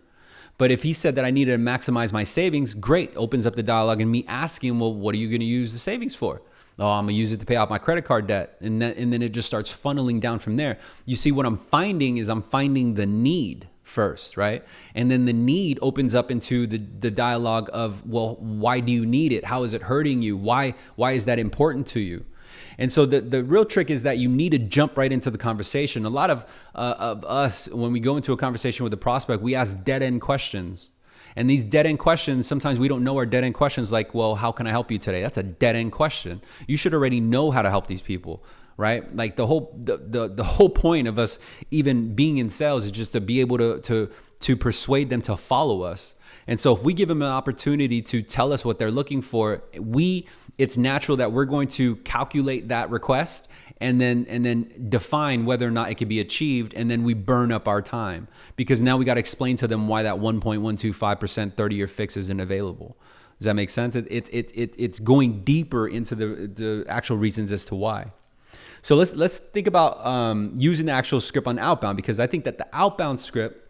But if he said that I needed to maximize my savings, great, opens up the dialogue, and me asking, well, what are you going to use the savings for? Oh, I'm going to use it to pay off my credit card debt. And then it just starts funneling down from there. You see, what I'm finding is I'm finding the need first, right? And then the need opens up into the dialogue of, well, why do you need it? How is it hurting you? Why is that important to you? And so the real trick is that you need to jump right into the conversation. A lot of us, when we go into a conversation with a prospect, we ask dead-end questions. And these dead-end questions, sometimes we don't know our dead-end questions, like, well, how can I help you today? That's a dead-end question. You should already know how to help these people, right? Like the whole point of us even being in sales is just to be able to persuade them to follow us. And so if we give them an opportunity to tell us what they're looking for, it's natural that we're going to calculate that request and then define whether or not it can be achieved. And then we burn up our time because now we got to explain to them why that 1.125% 30-year fix isn't available. Does that make sense? It's going deeper into the actual reasons as to why. So let's think about using the actual script on Outbound, because I think that the Outbound script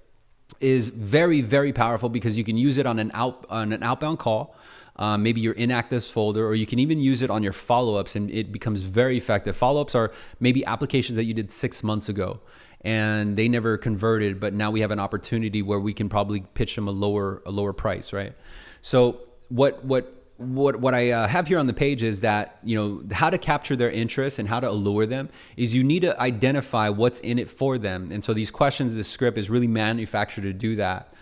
is very, very powerful because you can use it on an outbound call, maybe your inactives folder, or you can even use it on your follow-ups, and it becomes very effective. Follow-ups are maybe applications that you did 6 months ago and they never converted, but now we have an opportunity where we can probably pitch them a lower price, right? So what I have here on the page is that, how to capture their interest and how to allure them is you need to identify what's in it for them. And so these questions, this script is really manufactured to do that.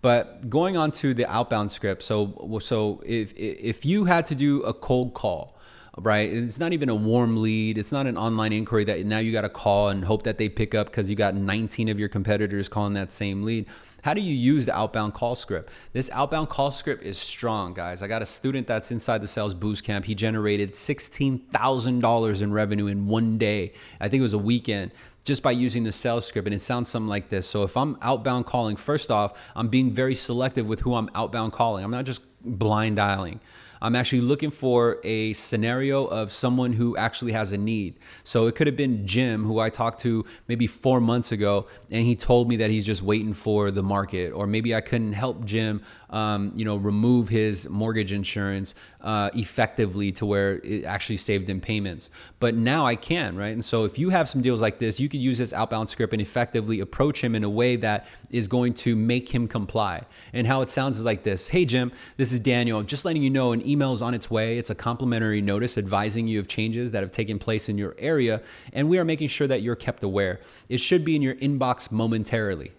But going on to the Outbound script, so if you had to do a cold call, right? It's not even a warm lead. It's not an online inquiry that now you got to call and hope that they pick up because you got 19 of your competitors calling that same lead. How do you use the outbound call script? This outbound call script is strong, guys. I got a student that's inside the Sales Boost Camp. He generated $16,000 in revenue in one day. I think it was a weekend, just by using the sales script. And it sounds something like this. So if I'm outbound calling, first off, I'm being very selective with who I'm outbound calling. I'm not just blind dialing. I'm actually looking for a scenario of someone who actually has a need. So it could have been Jim, who I talked to maybe 4 months ago, and he told me that he's just waiting for the market. Or maybe I couldn't help Jim, remove his mortgage insurance effectively to where it actually saved him payments. But now I can, right? And so if you have some deals like this, you could use this outbound script and effectively approach him in a way that is going to make him comply. And how it sounds is like this. Hey, Jim, this is Daniel. Just letting you know an email is on its way. It's a complimentary notice advising you of changes that have taken place in your area, and we are making sure that you're kept aware. It should be in your inbox momentarily,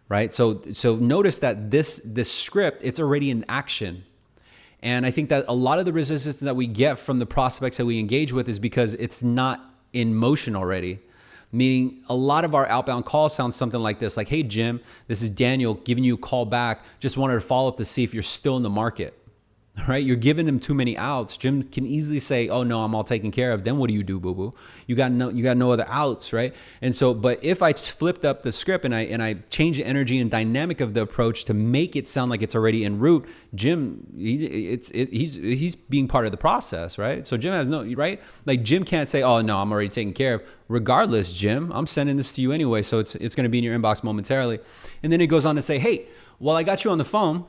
right? So notice that this script, it's already in action. And I think that a lot of the resistance that we get from the prospects that we engage with is because it's not in motion already. Meaning a lot of our outbound calls sound something like this, like, hey, Jim, this is Daniel giving you a call back. Just wanted to follow up to see if you're still in the market, right? You're giving him too many outs. Jim can easily say, oh no, I'm all taken care of. Then what do, boo-boo? You got no other outs, right? And so, but if I flipped up the script and I change the energy and dynamic of the approach to make it sound like it's already en route, Jim, he's being part of the process, right? So Jim has right? Like Jim can't say, oh no, I'm already taken care of. Regardless, Jim, I'm sending this to you anyway, so it's going to be in your inbox momentarily. And then it goes on to say, hey, while I got you on the phone,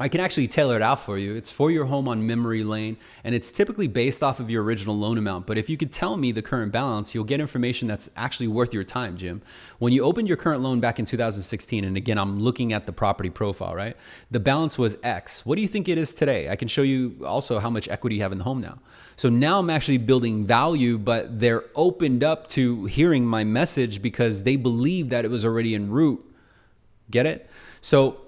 I can actually tailor it out for you. It's for your home on memory lane, and it's typically based off of your original loan amount. But if you could tell me the current balance, you'll get information that's actually worth your time, Jim. When you opened your current loan back in 2016, and again, I'm looking at the property profile, right? The balance was X. What do you think it is today? I can show you also how much equity you have in the home now. So now I'm actually building value, but they're opened up to hearing my message because they believe that it was already en route. Get it? So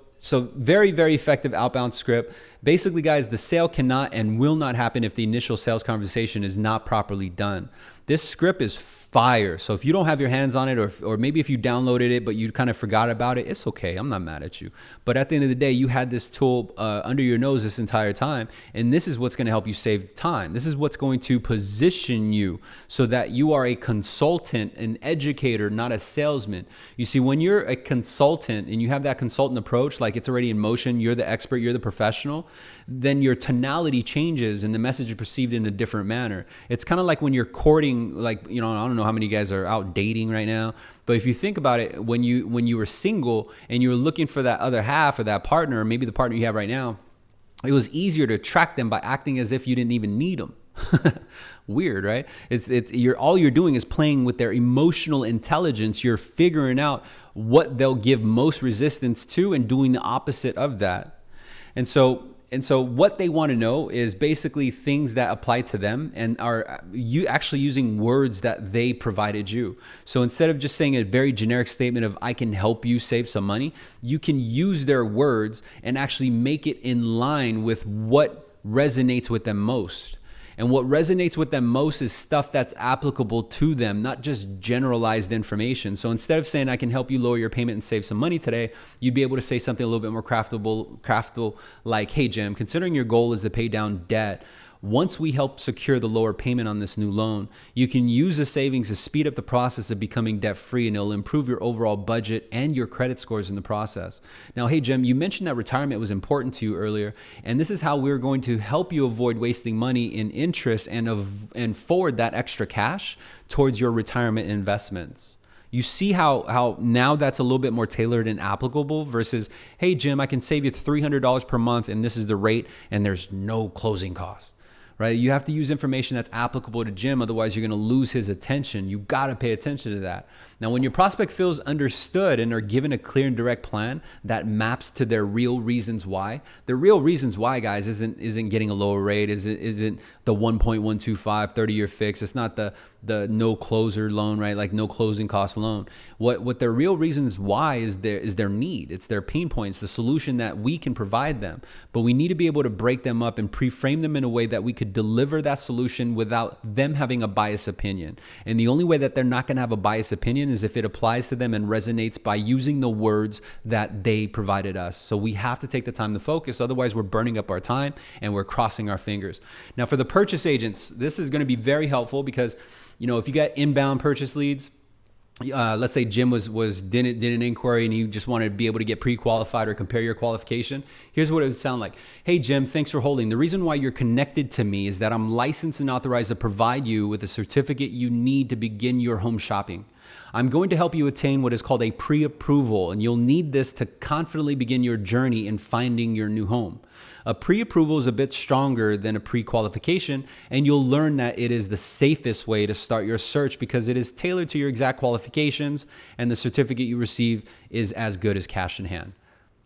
very, very effective outbound script. Basically, guys, the sale cannot and will not happen if the initial sales conversation is not properly done. This script is fire. So if you don't have your hands on it, or maybe if you downloaded it but you kind of forgot about it, it's okay. I'm not mad at you. But at the end of the day, you had this tool under your nose this entire time, and this is what's going to help you save time. This is what's going to position you so that you are a consultant, an educator, not a salesman. You see, when you're a consultant and you have that consultant approach, like it's already in motion, you're the expert, you're the professional, then your tonality changes and the message is perceived in a different manner. It's kind of like when you're courting, like, I don't know how many guys are out dating right now, but if you think about it, when you were single and you were looking for that other half or that partner, or maybe the partner you have right now, it was easier to attract them by acting as if you didn't even need them. Weird, right? All you're doing is playing with their emotional intelligence. You're figuring out what they'll give most resistance to and doing the opposite of that. And so what they want to know is basically things that apply to them and are you actually using words that they provided you. So instead of just saying a very generic statement of I can help you save some money, you can use their words and actually make it in line with what resonates with them most. And what resonates with them most is stuff that's applicable to them, not just generalized information. So instead of saying, I can help you lower your payment and save some money today, you'd be able to say something a little bit more craftable, like, hey, Jim, considering your goal is to pay down debt, once we help secure the lower payment on this new loan, you can use the savings to speed up the process of becoming debt-free, and it'll improve your overall budget and your credit scores in the process. Now, hey, Jim, you mentioned that retirement was important to you earlier, and this is how we're going to help you avoid wasting money in interest and forward that extra cash towards your retirement investments. You see how now that's a little bit more tailored and applicable versus, hey, Jim, I can save you $300 per month, and this is the rate, and there's no closing costs. Right? You have to use information that's applicable to Jim, otherwise you're going to lose his attention. You got to pay attention to that. Now, when your prospect feels understood and are given a clear and direct plan that maps to their real reasons why, the real reasons why, guys, isn't getting a lower rate, isn't the 1.125 30-year fix. It's not the no closer loan, right? Like no closing cost loan. What their real reasons why is their need. It's their pain points, the solution that we can provide them. But we need to be able to break them up and pre-frame them in a way that we could deliver that solution without them having a biased opinion. And the only way that they're not going to have a biased opinion is if it applies to them and resonates by using the words that they provided us. So we have to take the time to focus. Otherwise, we're burning up our time and we're crossing our fingers. Now, for the purchase agents, this is going to be very helpful because, if you got inbound purchase leads, let's say Jim did an inquiry and you just wanted to be able to get pre-qualified or compare your qualification. Here's what it would sound like. Hey, Jim, thanks for holding. The reason why you're connected to me is that I'm licensed and authorized to provide you with a certificate you need to begin your home shopping. I'm going to help you attain what is called a pre-approval, and you'll need this to confidently begin your journey in finding your new home. A pre-approval is a bit stronger than a pre-qualification, and you'll learn that it is the safest way to start your search because it is tailored to your exact qualifications, and the certificate you receive is as good as cash in hand.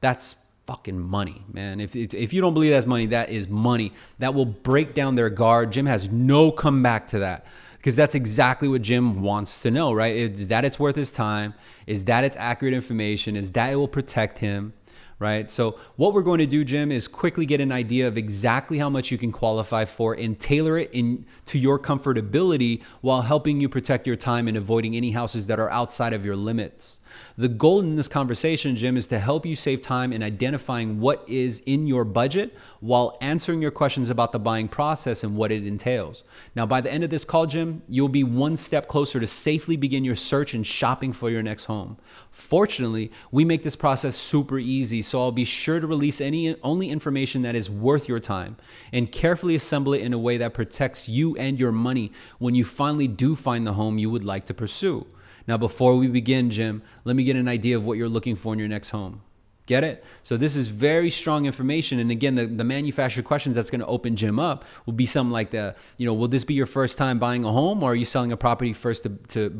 That's fucking money, man. If you don't believe that's money, that is money. That will break down their guard. Jim has no comeback to that. Because that's exactly what Jim wants to know, right? Is that it's worth his time? Is that it's accurate information? Is that it will protect him, right? So what we're going to do, Jim, is quickly get an idea of exactly how much you can qualify for and tailor it to your comfortability while helping you protect your time and avoiding any houses that are outside of your limits. The goal in this conversation, Jim, is to help you save time in identifying what is in your budget while answering your questions about the buying process and what it entails. Now, by the end of this call, Jim, you'll be one step closer to safely begin your search and shopping for your next home. Fortunately, we make this process super easy, so I'll be sure to release only information that is worth your time and carefully assemble it in a way that protects you and your money when you finally do find the home you would like to pursue. Now, before we begin, Jim, let me get an idea of what you're looking for in your next home. Get it? So this is very strong information. And again, the manufactured questions that's going to open Jim up will be something like will this be your first time buying a home, or are you selling a property first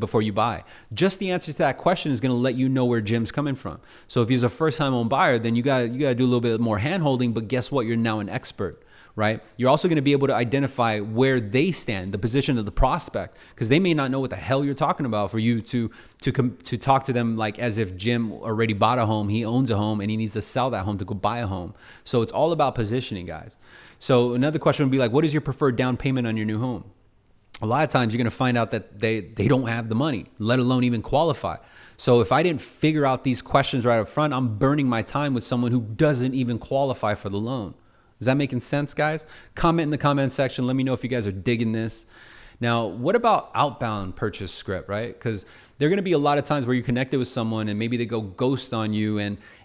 before you buy? Just the answer to that question is going to let you know where Jim's coming from. So if he's a first time home buyer, then you got to do a little bit more hand holding, but guess what? You're now an expert. Right? You're also going to be able to identify where they stand, the position of the prospect, because they may not know what the hell you're talking about for you to talk to them like as if Jim already bought a home, he owns a home, and he needs to sell that home to go buy a home. So it's all about positioning, guys. So another question would be like, what is your preferred down payment on your new home? A lot of times you're going to find out that they don't have the money, let alone even qualify. So if I didn't figure out these questions right up front, I'm burning my time with someone who doesn't even qualify for the loan. Is that making sense, guys? Comment in the comment section. Let me know if you guys are digging this. Now, what about outbound purchase script, right? Because there are going to be a lot of times where you're connected with someone and maybe they go ghost on you,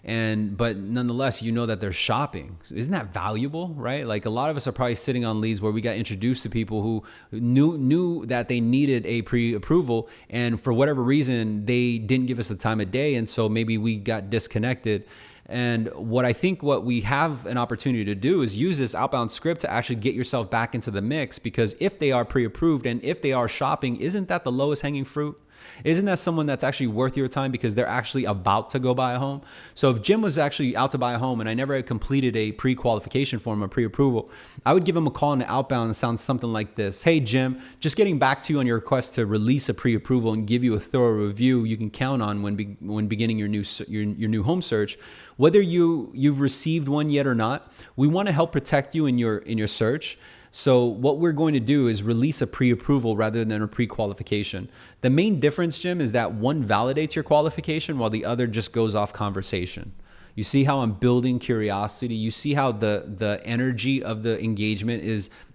but nonetheless, you know that they're shopping. So isn't that valuable, right? Like a lot of us are probably sitting on leads where we got introduced to people who knew that they needed a pre-approval, and for whatever reason, they didn't give us the time of day, and so maybe we got disconnected. And what we have an opportunity to do is use this outbound script to actually get yourself back into the mix, because if they are pre-approved and if they are shopping, isn't that the lowest hanging fruit? Isn't that someone that's actually worth your time because they're actually about to go buy a home? So if Jim was actually out to buy a home and I never had completed a pre-qualification form or pre-approval, I would give him a call in the outbound and sound something like this. Hey, Jim, just getting back to you on your request to release a pre-approval and give you a thorough review you can count on when beginning your new home search. Whether you've received one yet or not, we want to help protect you in your search. So what we're going to do is release a pre-approval rather than a pre-qualification. The main difference, Jim, is that one validates your qualification while the other just goes off conversation. You see how I'm building curiosity? You see how the energy of the engagement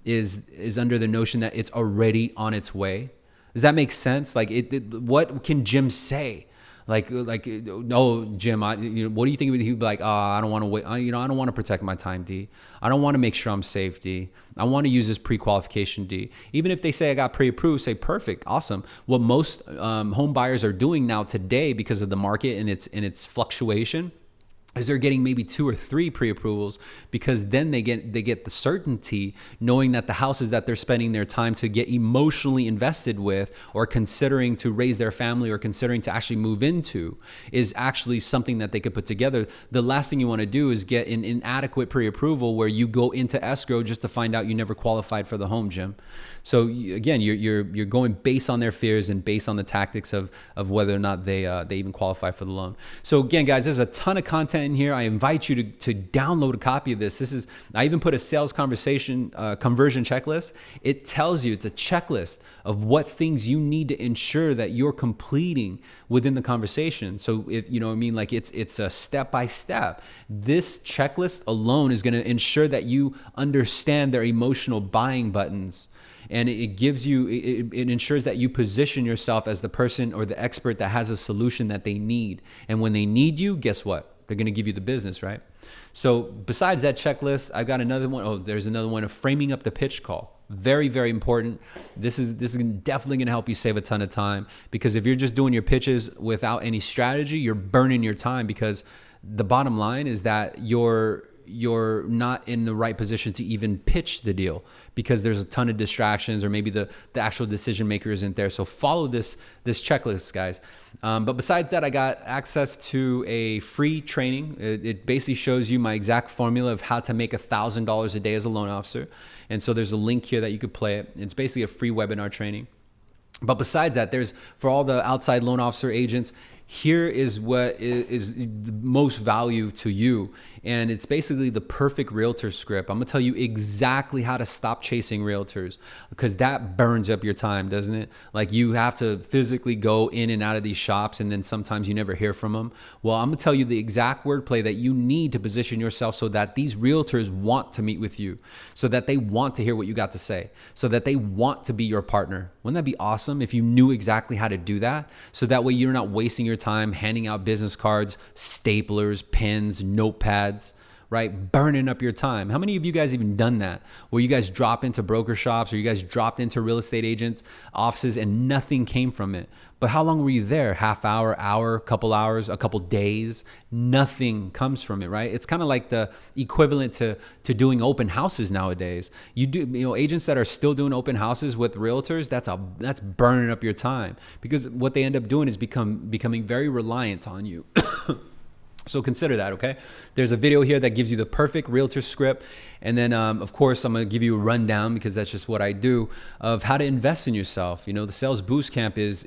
is under the notion that it's already on its way? Does that make sense? Like, what can Jim say? Like, no, Jim, what do you think? He'd be like, I don't want to wait. I don't want to protect my time, D. I don't want to make sure I'm safe, D. I want to use this pre-qualification, D. Even if they say I got pre-approved, say perfect, awesome. What most home buyers are doing now today, because of the market and its fluctuation, is they're getting maybe 2 or 3 pre-approvals, because then they get the certainty knowing that the houses that they're spending their time to get emotionally invested with, or considering to raise their family, or considering to actually move into, is actually something that they could put together. The last thing you want to do is get an inadequate pre-approval where you go into escrow just to find out you never qualified for the home, Jim. So again, you're going based on their fears and based on the tactics of whether or not they even qualify for the loan. So again, guys, there's a ton of content in here. I invite you to download a copy of this. I even put a sales conversation conversion checklist. It tells you, it's a checklist of what things you need to ensure that you're completing within the conversation. So if it's a step by step. This checklist alone is going to ensure that you understand their emotional buying buttons. And it gives you, it ensures that you position yourself as the person or the expert that has a solution that they need. And when they need you, guess what? They're going to give you the business, right? So besides that checklist, I've got another one. Oh, there's another one of framing up the pitch call. Very, very important. This is definitely going to help you save a ton of time, because if you're just doing your pitches without any strategy, you're burning your time, because the bottom line is that you're not in the right position to even pitch the deal, because there's a ton of distractions, or maybe the actual decision maker isn't there. So follow this checklist, guys. But besides that, I got access to a free training. It basically shows you my exact formula of how to make $1,000 a day as a loan officer. And so there's a link here that you could play it. It's basically a free webinar training. But besides that, there's, for all the outside loan officer agents, here is what is the most value to you. And it's basically the perfect realtor script. I'm gonna tell you exactly how to stop chasing realtors, because that burns up your time, doesn't it? Like, you have to physically go in and out of these shops, and then sometimes you never hear from them. Well, I'm gonna tell you the exact wordplay that you need to position yourself so that these realtors want to meet with you, so that they want to hear what you got to say, so that they want to be your partner. Wouldn't that be awesome if you knew exactly how to do that? So that way you're not wasting your time handing out business cards, staplers, pens, notepads, right? Burning up your time. How many of you guys even done that? Where you guys drop into broker shops, or you guys dropped into real estate agents' offices and nothing came from it. But how long were you there? Half hour, couple hours, a couple days? Nothing comes from it, right? It's kind of like the equivalent to doing open houses nowadays. Agents that are still doing open houses with realtors, that's burning up your time, because what they end up doing is becoming very reliant on you. So consider that, okay? There's a video here that gives you the perfect realtor script. And then, of course, I'm going to give you a rundown, because that's just what I do, of how to invest in yourself. You know, the Sales Boost Camp is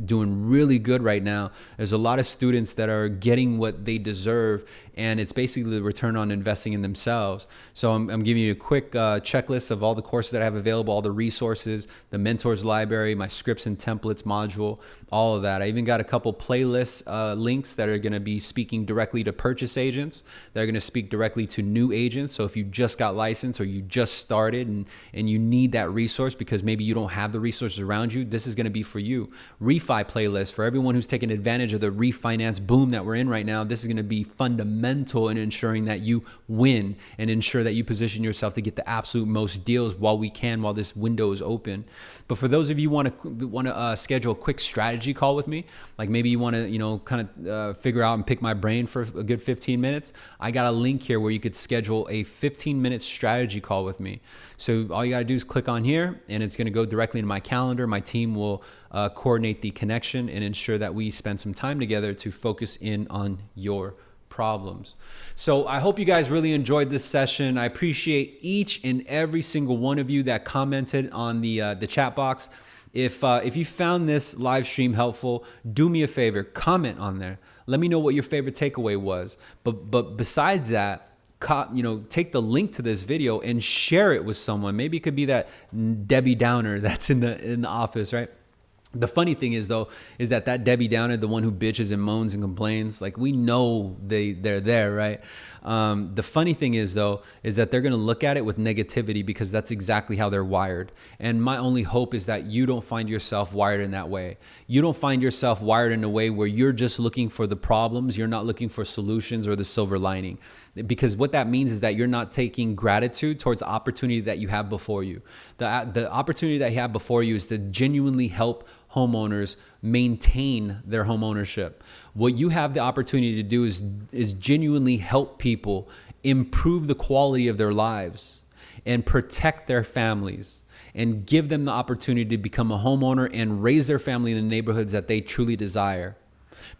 doing really good right now. There's a lot of students that are getting what they deserve, and it's basically the return on investing in themselves. So I'm giving you a quick checklist of all the courses that I have available, all the resources, the mentors library, my scripts and templates module, all of that. I even got a couple playlist links that are going to be speaking directly to purchase agents. They're going to speak directly to new agents. So if you just got licensed, or you just started and you need that resource because maybe you don't have the resources around you, this is going to be for you. Refi playlist for everyone who's taking advantage of the refinance boom that we're in right now. This is going to be fundamental in ensuring that you win and ensure that you position yourself to get the absolute most deals while this window is open. But for those of you want to schedule a quick strategy call with me, like maybe you want to kind of figure out and pick my brain for a good 15 minutes, I got a link here where you could schedule a 15-minute strategy call with me. So all you got to do is click on here, and it's going to go directly into my calendar. My team will coordinate the connection and ensure that we spend some time together to focus in on your problems. So I hope you guys really enjoyed this session. I appreciate each and every single one of you that commented on the chat box. If you found this live stream helpful, do me a favor, comment on there. Let me know what your favorite takeaway was. But besides that, take the link to this video and share it with someone. Maybe it could be that Debbie Downer that's in the office, right? The funny thing is, though, is that Debbie Downer, the one who bitches and moans and complains, like, we know they're there, right? The funny thing is, though, is that they're going to look at it with negativity, because that's exactly how they're wired. And my only hope is that you don't find yourself wired in that way. You don't find yourself wired in a way where you're just looking for the problems. You're not looking for solutions or the silver lining, because what that means is that you're not taking gratitude towards the opportunity that you have before you. The opportunity that you have before you is to genuinely help homeowners maintain their home ownership. What you have the opportunity to do is genuinely help people improve the quality of their lives and protect their families and give them the opportunity to become a homeowner and raise their family in the neighborhoods that they truly desire.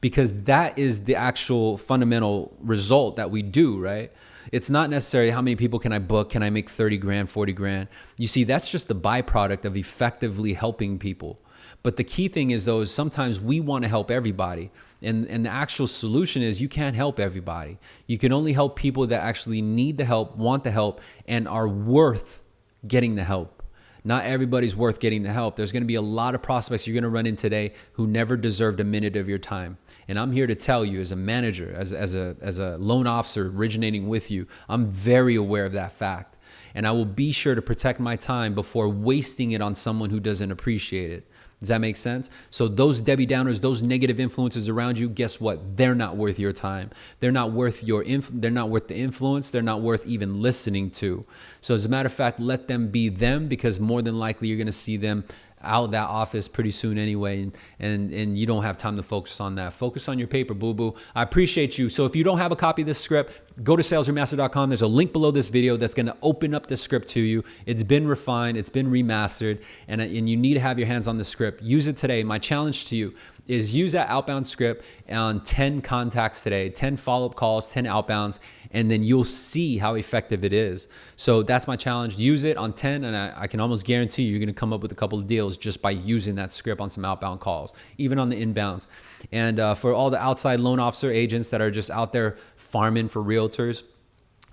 Because that is the actual fundamental result that we do, right? It's not necessarily how many people can I book, can I make 30 grand, 40 grand. You see, that's just the byproduct of effectively helping people. But the key thing is, though, is sometimes we want to help everybody. And the actual solution is you can't help everybody. You can only help people that actually need the help, want the help, and are worth getting the help. Not everybody's worth getting the help. There's going to be a lot of prospects you're going to run in today who never deserved a minute of your time. And I'm here to tell you, as a manager, as a loan officer originating with you, I'm very aware of that fact. And I will be sure to protect my time before wasting it on someone who doesn't appreciate it. Does that make sense? So those Debbie Downers, those negative influences around you, guess what? They're not worth your time. They're not worth they're not worth the influence. They're not worth even listening to. So as a matter of fact, let them be them, because more than likely you're going to see them out of that office pretty soon anyway, and you don't have time to focus on that. Focus on your paper, boo-boo. I appreciate you. So if you don't have a copy of this script, go to salesremastered.com. There's a link below this video that's going to open up the script to you. It's been refined, it's been remastered, and you need to have your hands on the script. Use it today. My challenge to you is use that outbound script on 10 contacts today, 10 follow-up calls, 10 outbounds, and then you'll see how effective it is. So that's my challenge. Use it on 10, and I can almost guarantee you're going to come up with a couple of deals just by using that script on some outbound calls, even on the inbounds. And for all the outside loan officer agents that are just out there farming for realtors,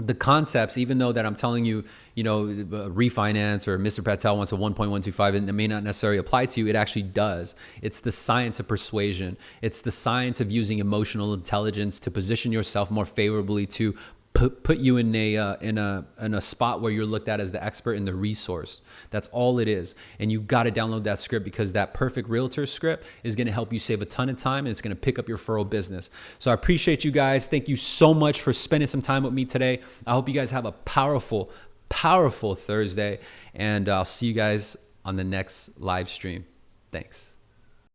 the concepts, even though that I'm telling you, refinance or Mr. Patel wants a 1.125 and it may not necessarily apply to you, it actually does. It's the science of persuasion. It's the science of using emotional intelligence to position yourself more favorably to put you in a spot where you're looked at as the expert in the resource. That's all it is. And you got to download that script, because that perfect realtor script is going to help you save a ton of time, and it's going to pick up your referral business. So I appreciate you guys. Thank you so much for spending some time with me today. I hope you guys have a powerful Thursday, and I'll see you guys on the next live stream. Thanks.